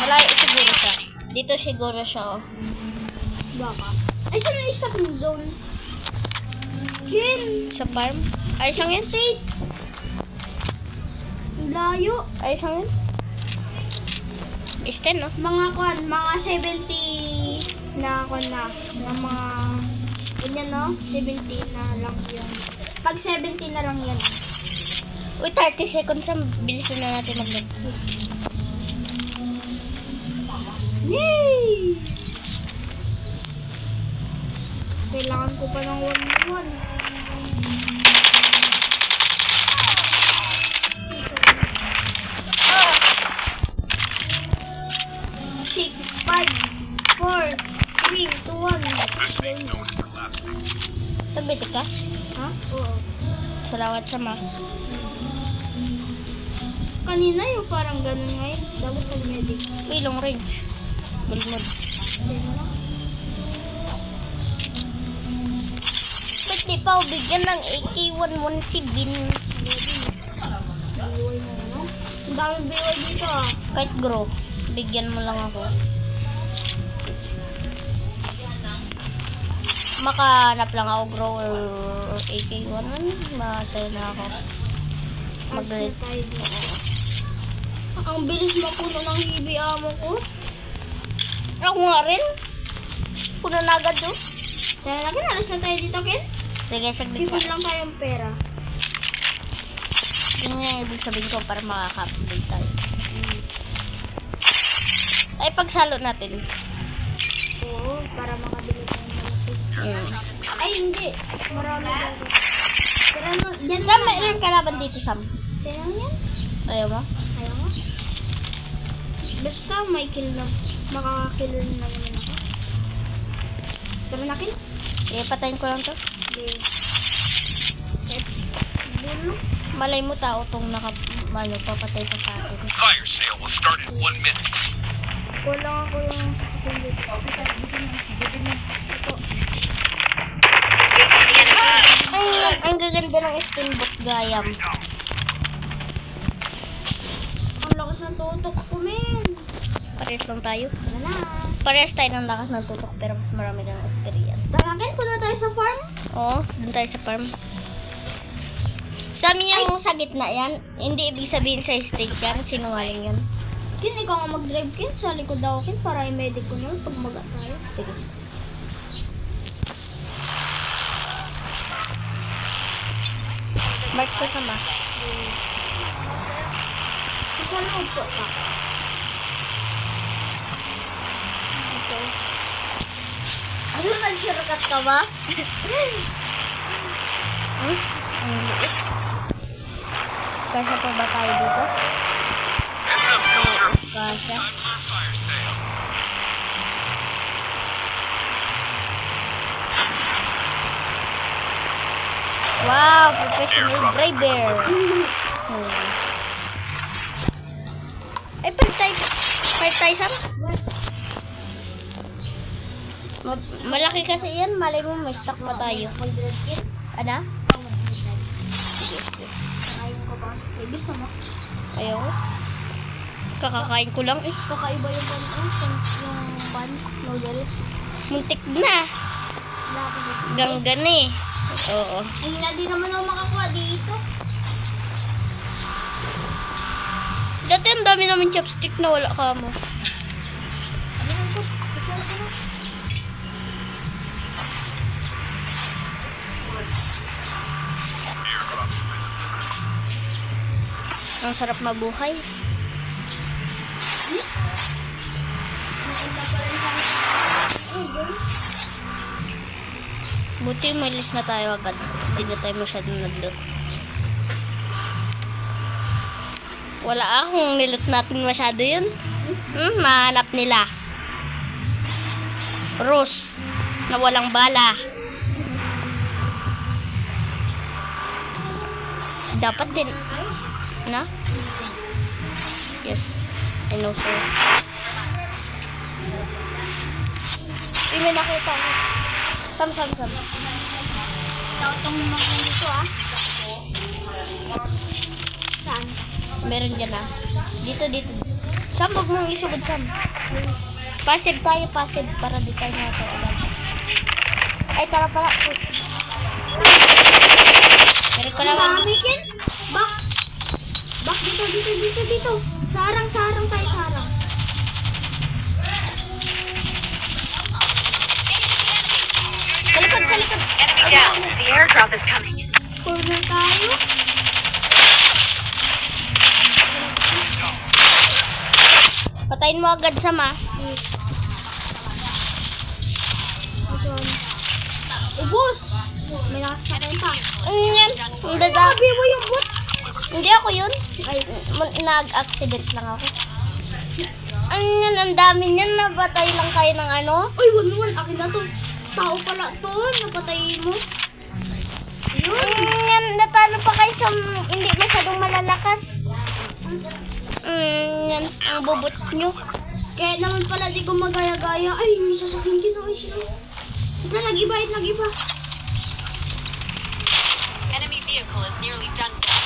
Speaker 2: Malayo siguro siya. Dito siguro siya, oh.
Speaker 3: Baka. Ay, saan na stopping zone? Kin!
Speaker 2: Sa farm. Ayos lang yan.
Speaker 3: State! Ang layo.
Speaker 2: Ayos lang yan. Isten, no?
Speaker 3: Mga kwan, mga 70 na kwan na. Na mga, ganyan no? 70 na lang yun. Pag 70 na lang yan.
Speaker 2: Uy, 30 seconds ang bilisan na natin mag-load.
Speaker 3: Yay! Kailangan ko pa ng 1-1. Six, 5, 4, 3, 2, 1.
Speaker 4: This thing known as the last thing.
Speaker 2: Nagbitik ka?
Speaker 3: Ha? Oo.
Speaker 2: Salamat sa ma.
Speaker 3: Kanina yung parang ganun ngayon. Dapat nag-medic.
Speaker 2: Uy, long range. Bulmod.
Speaker 3: Sino na?
Speaker 2: Ba't di pa ako bigyan ng AK-117?
Speaker 3: Biway mo ano? Ang daming biway dito ah.
Speaker 2: Kahit grow, bigyan mo lang ako. Makahanap lang ako grow or AK-1. Masaya na ako. Mag-red.
Speaker 3: Tayo dito. Ang bilis mapuno ng hibi amo ko.
Speaker 2: Ako nga rin. Puno na agad do.
Speaker 3: Kaya lagi alas na tayo dito, Ken.
Speaker 2: Sige, saglit
Speaker 3: Ipon
Speaker 2: ka.
Speaker 3: lang tayong pera.
Speaker 2: Yun nga yung ibig sabihin ko para makaka-update tayo. Ay, pagsalo natin.
Speaker 3: Oo, para makabili tayo ng malaki. Ay, hindi. Marami dito. Pero ano, yan
Speaker 2: Sam, mayroon kalaban dito, Sam.
Speaker 3: Sino yan?
Speaker 2: Ayaw mo?
Speaker 3: Ayaw mo? Basta may kill na. Makakakill na naman ako. Tara na, Ken.
Speaker 2: Eh, patayin ko lang to.
Speaker 3: Okay. Bulo.
Speaker 2: Malay mo tao tong papatay pa sa atin.
Speaker 4: Fire sale will start in 1 minute.
Speaker 3: Kulang ako yung dito. Ito.
Speaker 2: Ang gaganda ng steamboat gayam.
Speaker 3: Ang lakas ng tutok ko, men.
Speaker 2: Parehas lang tayo.
Speaker 3: Tara na.
Speaker 2: Parehas tayo ng lakas ng tutok pero mas marami kang experience.
Speaker 3: Tara, Ken. Punta tayo sa farm.
Speaker 2: Oo, dun tayo sa farm. Sam, yung sa gitna yan, hindi ibig sabihin sa stage yan, sinungaling yan.
Speaker 3: Ken, ikaw nga mag-drive, Ken. Sa likod ako, Ken. Para i-medic ko nun pag maga tayo.
Speaker 2: Sige. Mark ko sama.
Speaker 3: Sa loob po ka.
Speaker 2: Okay. Ano, nag-shortcut ka ba? Ang liit. Kasya pa ba tayo dito?
Speaker 4: Heads up, soldier.
Speaker 2: Kasya.
Speaker 4: Time for a fire sale.
Speaker 2: Wow, professional driver. Ay, part tayo, Sam? Malaki kasi yan, malay mo may stock pa tayo.
Speaker 3: Mag-drive, Ken.
Speaker 2: Ada?
Speaker 3: Ako mag-drive.
Speaker 2: Sige, sige.
Speaker 3: Kakain ko pa. Eh, gusto mo?
Speaker 2: Ayaw. Kakakain ko lang eh.
Speaker 3: Kakaiba yung pan, yung pan, noodles.
Speaker 2: Muntik na.
Speaker 3: Wala ako gusto.
Speaker 2: Ganggan eh. Oo.
Speaker 3: Ay, hindi naman ako makakuha dito.
Speaker 2: Dati ang dami namin chopstick na wala ka mo.
Speaker 3: Ano lang po? Picture ko na.
Speaker 2: Ang sarap mabuhay.
Speaker 3: Napunta pa rin sa
Speaker 2: Buti umalis na tayo agad. Hindi na tayo masyadong nag-loot. Wala akong nilot natin masyado yun. Mahanap nila. Rose na walang bala. Dapat din. Na? Yes. I know, sir. May nakita ko. Sam.
Speaker 3: Tawag mga dito ah. Saan?
Speaker 2: Meron dyan ah. Dito. Sam, huwag mong isugod, Sam. Passive tayo, passive. Para di tayo natin agad. Ay, tara pala. Push. Meron ko naman.
Speaker 3: Ken? Bak, dito. Sarang tayo, sarang.
Speaker 2: Sa likod.
Speaker 5: Enemy down. The airdrop is coming.
Speaker 3: Corner tayo.
Speaker 2: Patayin mo agad, Sam ah.
Speaker 3: Ubus! May nakasakay pa.
Speaker 2: Yan.
Speaker 3: Sabi mo yung bot.
Speaker 2: Hindi ako yun. Ay, nag-accident lang ako. Yan, ang dami niyan. Nabatay lang kayo ng ano.
Speaker 3: Uy, 1-1. Akin na to. Tao pala to. Napatay mo.
Speaker 2: Yan, natalo pa kayo sa hindi masyadong malalakas. Yan, ang bubot nyo.
Speaker 3: Kaya naman pala di ko magaya-gaya. Ay, may sasakyan kinuha siya. Ito, nag-iba.
Speaker 5: Enemy vehicle is nearly done for.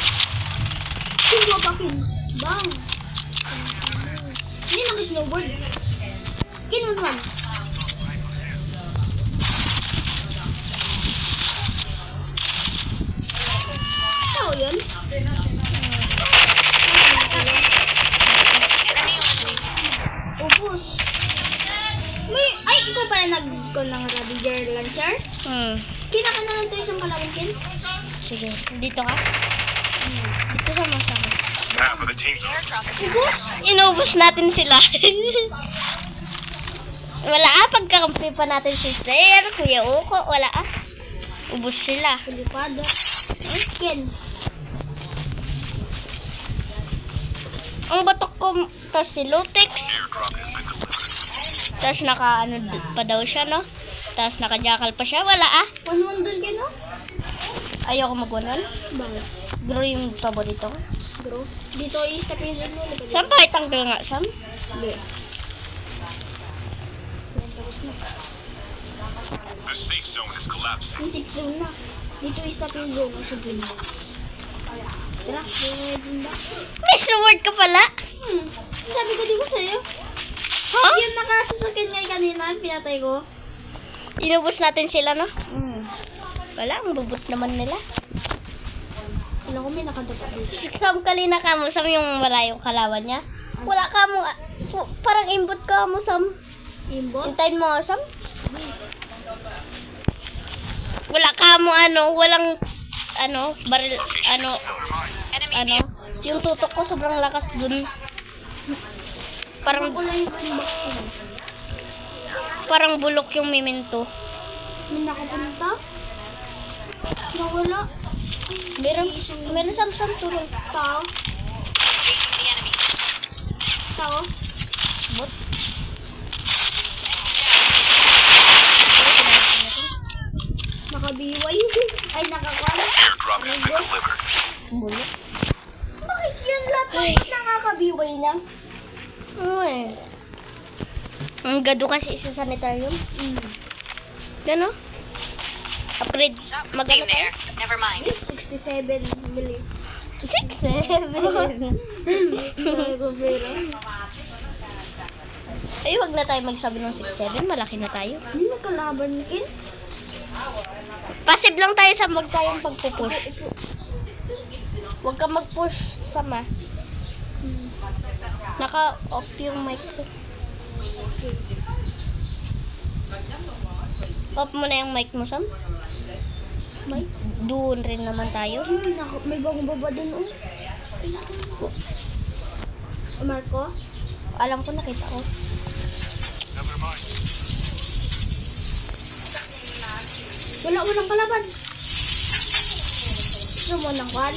Speaker 3: King pakin. Bang. Hindi nag-snowboard. Kinuha. Sao yun?
Speaker 5: Enemy eliminated.
Speaker 3: Ubus. Ay, ikaw pala nag-call ng Radiger Launcher? Kinaka na lang ito isang kalawin, Ken.
Speaker 2: Sige, dito ka. Dito sa masama.
Speaker 4: Half of the team's
Speaker 5: Airdrop is
Speaker 3: Ubus?
Speaker 2: Inubos natin sila. Wala pagkakampi pa natin si Slayer, Kuya Uko, wala Ubus sila.
Speaker 3: Kulipado. Ken.
Speaker 2: Ang batok ko, tas si Lutex. Tas naka pa daw siya, no? Tas naka-jackal pa siya, wala
Speaker 3: 1-1 dun, Ken, no?
Speaker 2: Ayoko mag-1-1.
Speaker 3: Bakit?
Speaker 2: Grow yung paborito ko.
Speaker 3: Bro. Dito i-step yung zone mo.
Speaker 2: Sam, pakitanggal nga, Sam.
Speaker 3: Hindi.
Speaker 4: The safe zone is collapsing.
Speaker 3: Yung tip zone na. Dito i-step yung zone mo sa Greenhouse. Tara, din ba?
Speaker 2: May sword ka pala.
Speaker 3: Sabi ko di ba sa'yo?
Speaker 2: Ha?
Speaker 3: Yung nakasasakyan ngayon kanina, pinatay ko.
Speaker 2: Inubos natin sila, no? Wala, ang bubot naman nila.
Speaker 3: Alam ko may nakadapa dito.
Speaker 2: Sam, kalina ka mo, Sam, yung wala yung kalawan niya. Wala ka mo, parang imbot ka mo, Sam.
Speaker 3: Imbot?
Speaker 2: Hintayin mo, Sam. Wala ka mo, walang, baril,
Speaker 5: enemy
Speaker 2: yung tutok ko sobrang lakas dun. Parang,
Speaker 3: Wala yung box ko.
Speaker 2: parang bulok yung miminto.
Speaker 3: May nakapunta? Nawala.
Speaker 2: Meron Sam, tulong.
Speaker 3: Tao?
Speaker 5: Engaging the enemy.
Speaker 3: Tao?
Speaker 2: Bot.
Speaker 3: Nakabiway? Ay, nakakuha?
Speaker 4: Airdrop has been delivered.
Speaker 2: Bulok.
Speaker 3: Bakit yan lahat nakakabiway na?
Speaker 2: Ang gado kasi isa sanitarium. Gano? Upgrade. Magano
Speaker 5: Same there. Never mind.
Speaker 3: 67 mili.
Speaker 2: 6-7. Ay, wag na tayo magsabi ng 6-7. Malaki na tayo.
Speaker 3: Hindi magkalaban ni Ken.
Speaker 2: Passive lang tayo sa wag tayong pagpupush. Huwag ka mag-push sama. Naka-off yung mic ko. Off mo na yung mic mo, Sam.
Speaker 3: May?
Speaker 2: Doon rin naman tayo.
Speaker 3: May bagong baba dun, oh. Marco?
Speaker 2: Alam ko, nakita ko.
Speaker 4: Never mind.
Speaker 3: Walang kalaban. Gusto mo ng kwan?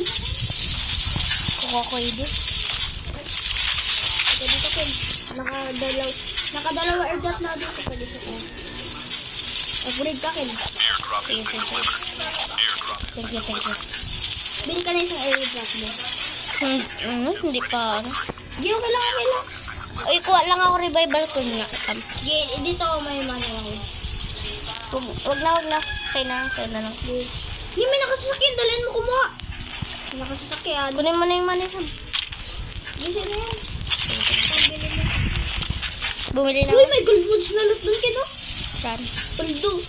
Speaker 2: Kuha ko idis.
Speaker 3: Ito dito, Ken. Nakadalawa airdrop na dito. Pwede sa Ken. Upgrade ka, Ken.
Speaker 4: Airdrop has been delivered. Airdrop has
Speaker 2: Thank you.
Speaker 3: Bili ka na isang airdrop mo.
Speaker 2: Hindi pa. Ano.
Speaker 3: Hindi, okay lang, okay lang.
Speaker 2: Uy, kuha lang ako revival ko nga. Sam.
Speaker 3: Sige, dito may money ako.
Speaker 2: Wag na. Say na lang.
Speaker 3: Hindi, may nakasasakyan. Dalhin mo kumuha. May nakasasakyan.
Speaker 2: Kunin mo na yung money, Sam.
Speaker 3: Gisa na yan.
Speaker 2: Bumili na
Speaker 3: Uy,
Speaker 2: ako.
Speaker 3: may gold woods na loot doon kino.
Speaker 2: Saan?
Speaker 3: Paldo.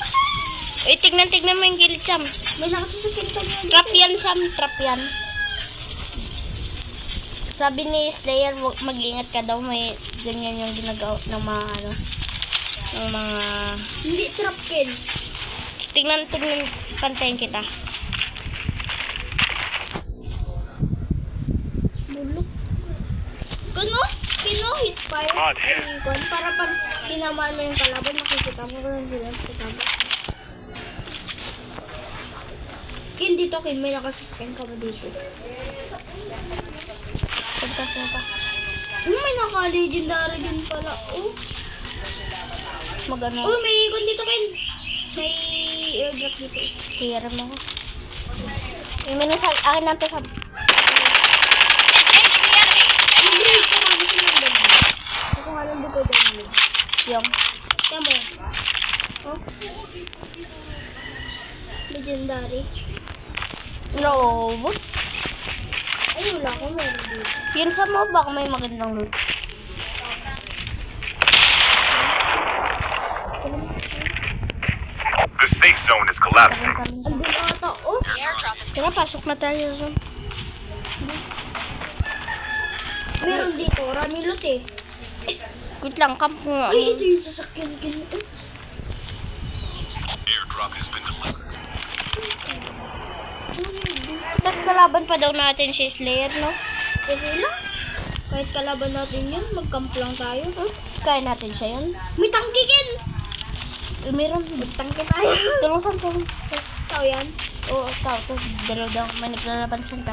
Speaker 2: Uy, tignan mo yung gilid, Sam.
Speaker 3: May nakasasakyan pa niya.
Speaker 2: Trap yan, Sam. Trap yan. Sabi ni Slayer, mag-ingat ka daw. May ganyan yung ginagawa ng mga ano. Ng mga...
Speaker 3: Hindi trap, Ken.
Speaker 2: Tignan, pantayin kita.
Speaker 3: Bulok. Kano? Kino? Hit fire?
Speaker 4: Come on, here.
Speaker 3: Ayun, para pag tinamaan mo yung kalaban, makikita mo kung sila sa tabo. Ken, dito, Ken. May nakasasakyan ka ba dito?
Speaker 2: Pagtas mo pa.
Speaker 3: May naka-legendary din pala. Oh.
Speaker 2: Mag-ano.
Speaker 3: Oh, may ikon dito, Ken. May airdrop dito.
Speaker 2: Share mo ko. Yung minusal, akin na ito, Sam.
Speaker 5: Engaging the enemy.
Speaker 3: Hindi, ito nga gusto ng dami. Ako nga lang dito dami.
Speaker 2: Yung.
Speaker 3: Kaya mo. Oh. Legendary.
Speaker 2: Naubos.
Speaker 3: Ay, wala ko meron dito.
Speaker 2: Yun sa mo, baka may magandang loot.
Speaker 4: The safe zone is collapsing.
Speaker 3: Andun ata, oh.
Speaker 5: The airdrop is
Speaker 2: Tara, pasok na tayo, Sam.
Speaker 3: Meron dito, running loot eh.
Speaker 2: Wait lang, camp mo.
Speaker 3: Ay, ito yung sasakyan kin.
Speaker 4: Airdrop has been delivered.
Speaker 2: Tapos kalaban pa daw natin si Slayer, no?
Speaker 3: Okay lang. Kahit kalaban natin yun, mag-camp lang tayo. Huh?
Speaker 2: Kaya natin siya yun.
Speaker 3: May tangki, Ken!
Speaker 2: Meron.
Speaker 3: Tangki tayo.
Speaker 2: Tulong Sam, tulong.
Speaker 3: Tao yan.
Speaker 2: Oo, tao. Tapos dalaw daw. May naglalaban saan ka.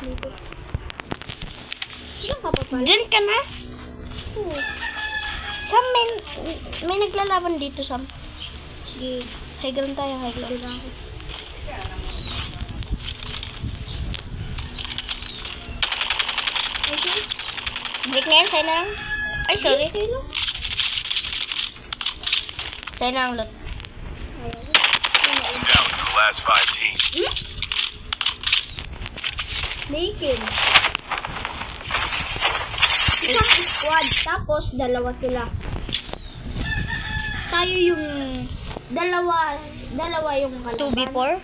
Speaker 3: Dito. Sino ka pa pala?
Speaker 2: Diyan ka na.
Speaker 3: Oo.
Speaker 2: Sam, may naglalaban dito, Sam.
Speaker 3: Sige.
Speaker 2: High ground tayo, high ground.
Speaker 3: Dito lang ako. Okay.
Speaker 2: Break na yan, sa'yo na lang. Ay, sorry.
Speaker 3: Okay lang.
Speaker 2: Sa'yo na ang loot.
Speaker 3: Ayaw.
Speaker 4: Down to the last 5 teams.
Speaker 3: Naked. Isang squad, tapos dalawa sila. Tayo yung dalawa yung kalaban.
Speaker 2: 2v4.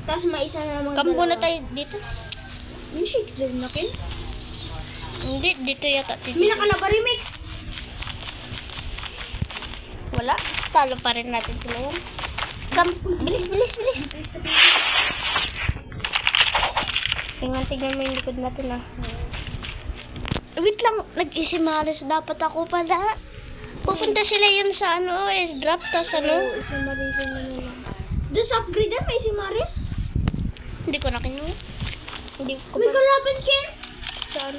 Speaker 3: Tapos may isa namang
Speaker 2: Kampo na tayo dito.
Speaker 3: Yung shake zone na, Ken.
Speaker 2: Hindi, dito yata.
Speaker 3: May nakalaba remix.
Speaker 2: Wala. Talo pa rin natin sila yan. Kam, bilis. Tingnan mo yung likod natin, ah. Wait lang, nag-isimaris dapat ako pala. Pupunta sila yun sa ano, drop, tas ano.
Speaker 3: Isa marisin na lang. Doon sa upgrade may si Maris.
Speaker 2: Hindi ko na kinuha. Hindi ko
Speaker 3: May
Speaker 2: pa.
Speaker 3: kalaban, Ken.
Speaker 2: Saan?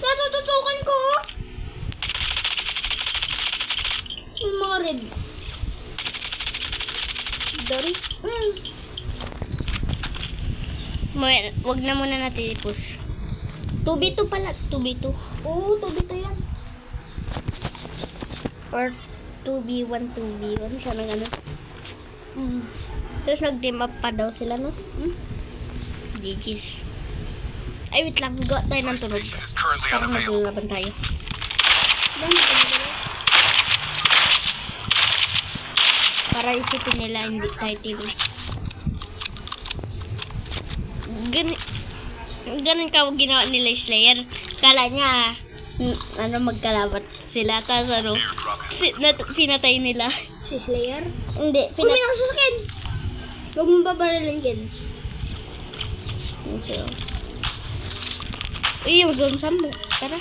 Speaker 3: Natututukan ko. Oh. Yung mga red.
Speaker 2: Doon? Wag na muna natin i-push. 2v2 pala. 2v2.
Speaker 3: Oo, tubi to yan.
Speaker 2: Or 2v1, 2v1. Sana gano'n. Tapos nag-team up pa daw sila, no? GG's. Ay, wait lang. Go tayo ng tunog.
Speaker 4: Is currently
Speaker 2: Parang
Speaker 4: unavailable.
Speaker 2: maglalaban tayo. Para isipin nila hindi tayo team. Ganun ka ginawa nila Slayer. Kala niya magkalaban sila. Tapos
Speaker 4: Airdrop is
Speaker 2: pinatay nila.
Speaker 3: Si Slayer.
Speaker 2: Hindi,
Speaker 3: Uy, may nakasasakyan. Huwag mong babarilin, Ken.
Speaker 2: Uy, yung zone Sam. Tara.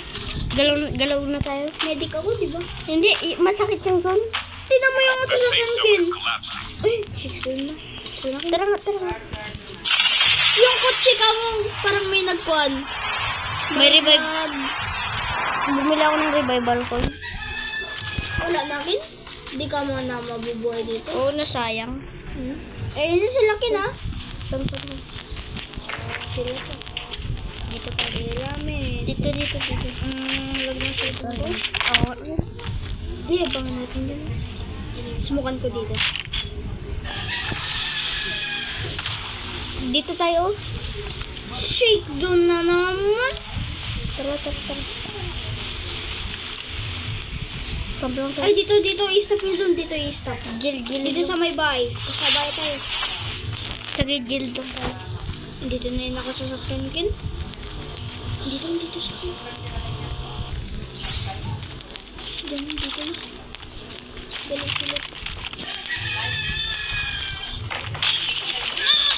Speaker 2: Galaw na tayo.
Speaker 3: Medic ako, di ba?
Speaker 2: Hindi, masakit yung zone.
Speaker 3: Tingnan mo yung
Speaker 4: the safe
Speaker 3: sasakyan,
Speaker 4: zone
Speaker 3: Ken.
Speaker 4: is collapsing.
Speaker 3: Ay, 6 na. Wala ka.
Speaker 2: Tara nga.
Speaker 3: Yung kotse ka mo, parang may nagkuhan.
Speaker 2: May revive. Bumili ako ng revival coin.
Speaker 3: Wala na, Ken. Hindi ka mo na mabubuhay dito.
Speaker 2: Oo, nasayang.
Speaker 3: Eh, yun sila, Ken, ha?
Speaker 2: Saan pa ba? Sila pa.
Speaker 3: Dito tayo namin.
Speaker 2: Dito.
Speaker 3: Lagyan ng cellphone ko.
Speaker 2: Oo.
Speaker 3: Hindi, abangan natin dun. Sumukan ko dito.
Speaker 2: Dito tayo.
Speaker 3: Shake zone na naman.
Speaker 2: Tara. Kablong tayo.
Speaker 3: Ay, dito i-stop yung zone. Dito i-stop.
Speaker 2: Gil.
Speaker 3: Dito sa may bahay. Sa bahay tayo.
Speaker 2: Gil doon tayo.
Speaker 3: Dito na yung nakasasakyan kin. Dito sa akin. Dito na. Dala sila.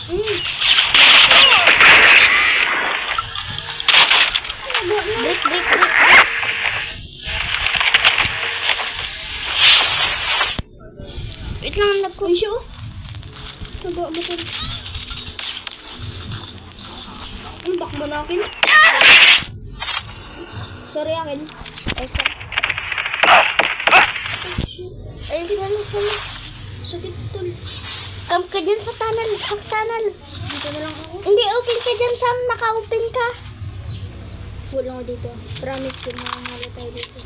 Speaker 2: Break. Wait lang, ang lab ko.
Speaker 3: Ay, siya oh. Nagawa mo tayo. Ang bak mo na akin. Sorry akin.
Speaker 2: Ay, sorry. Ay, sana.
Speaker 3: Sakit tol.
Speaker 2: Come ka dyan sa tunnel.
Speaker 3: Dito na lang ako.
Speaker 2: Hindi, open ka dyan, Sam. Naka-open ka.
Speaker 3: Wala ko dito. Promise ko na mahalo tayo dito.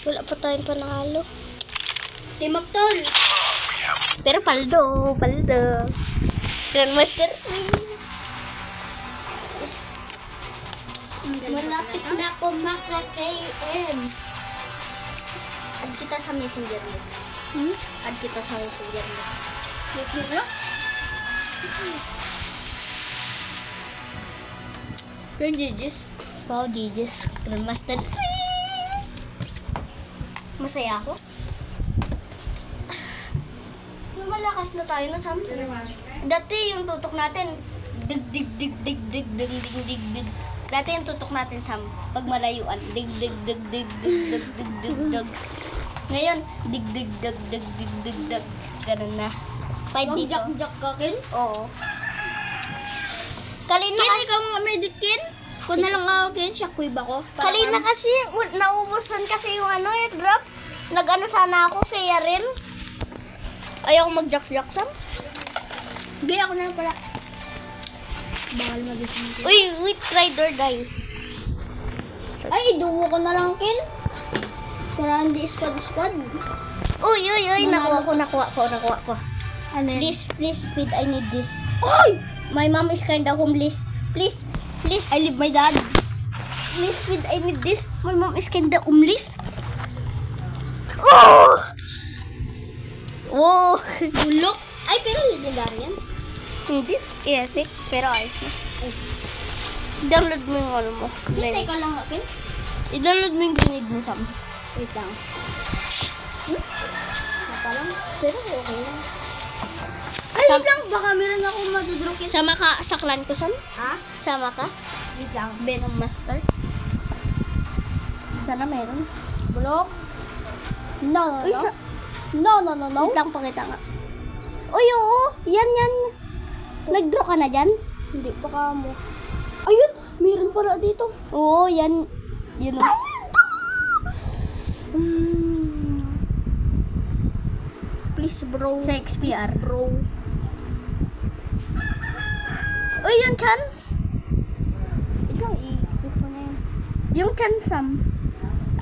Speaker 2: Wala pa tayong panalo.
Speaker 3: Timag tol.
Speaker 2: Pero paldo. Grandmaster 3. Malapit na ako maka-KM. Add kita sa messenger mo. Add kita sa messenger mo.
Speaker 3: Yung GG's.
Speaker 2: Wow, GG's. Grandmaster 3. Masaya ako. Malakas na tayo na, Sam. Dati yung tutok natin, dig. Dati yung tutok natin, Sam, pag malayuan, dig. Ngayon, dig. Ganun na. 5 dito.
Speaker 3: Jack ka kin?
Speaker 2: Oo. Kalina
Speaker 3: Kin,
Speaker 2: kasi,
Speaker 3: ikaw nga medit kin? Kung na lang ako kin, shockwave ako.
Speaker 2: kalina kasi, naubusan kasi yung drop. Nag-ano sana ako, kaya rin. Ayaw mag-jack, Sam.
Speaker 3: Gay ako na lang pala. Bawal magising ko.
Speaker 2: Uy, try or die.
Speaker 3: Ay, duwo ko na lang kin. Para hindi squad.
Speaker 2: Uy, nakuha ko.
Speaker 3: Ano yan?
Speaker 2: Please, speed, I need this.
Speaker 3: Ay!
Speaker 2: My mom is kinda homeless. Please.
Speaker 3: I live my dad.
Speaker 2: Please, speed, I need this. My mom is kinda homeless. Oh!
Speaker 3: Bulok. Ay, pero legendary yan.
Speaker 2: Hindi, epic, pero ayos na. I-download mo yung ano mo.
Speaker 3: Hintay ka lang akin.
Speaker 2: I-download mo yung grenade mo, Sam.
Speaker 3: Wait lang. Isa pa lang. Pero okay lang. Ay, wait lang. Baka meron ako madudrokin.
Speaker 2: Sama ka sa clan ko, Sam?
Speaker 3: Ha?
Speaker 2: Sama ka?
Speaker 3: Wait lang.
Speaker 2: Venom Master. Sana meron.
Speaker 3: Bulok. No.
Speaker 2: Uy,
Speaker 3: No.
Speaker 2: wait lang, pakita nga. Uy, oo. Yan. Nag-draw ka na dyan?
Speaker 3: Hindi pa ka mo. Ayun! Meron pala dito.
Speaker 2: Oo, yan. Yun.
Speaker 3: Please, bro.
Speaker 2: Sa XPR.
Speaker 3: Please, bro.
Speaker 2: Uy, yung chance.
Speaker 3: Wait lang, i-click ko na yun.
Speaker 2: Yung chance, Sam.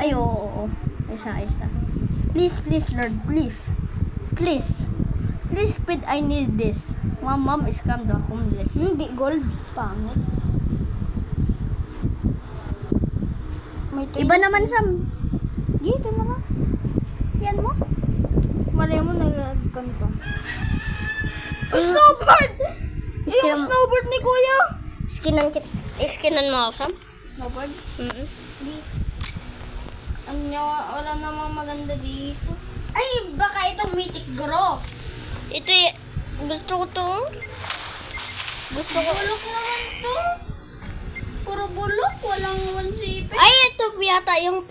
Speaker 2: Ay, oo. Ayos na. Please, Lord. Please, speed, I need this. My mom is kinda homeless.
Speaker 3: Hindi, gold. Pangit. May
Speaker 2: Iba naman, Sam.
Speaker 3: Dito na ka. Yan mo. Malay mo, nag-gun pa. Snowboard!
Speaker 2: Skin-
Speaker 3: Yung snowboard ni Kuya!
Speaker 2: Skinan mo ako, Sam?
Speaker 3: Snowboard?
Speaker 2: Mm-mm.
Speaker 3: Wala namang maganda dito. Ay, baka itong mythic grow.
Speaker 2: Ito gusto ko to.
Speaker 3: Bulok naman to. Puro bulok, walang 1CP.
Speaker 2: Ay, ito yata yung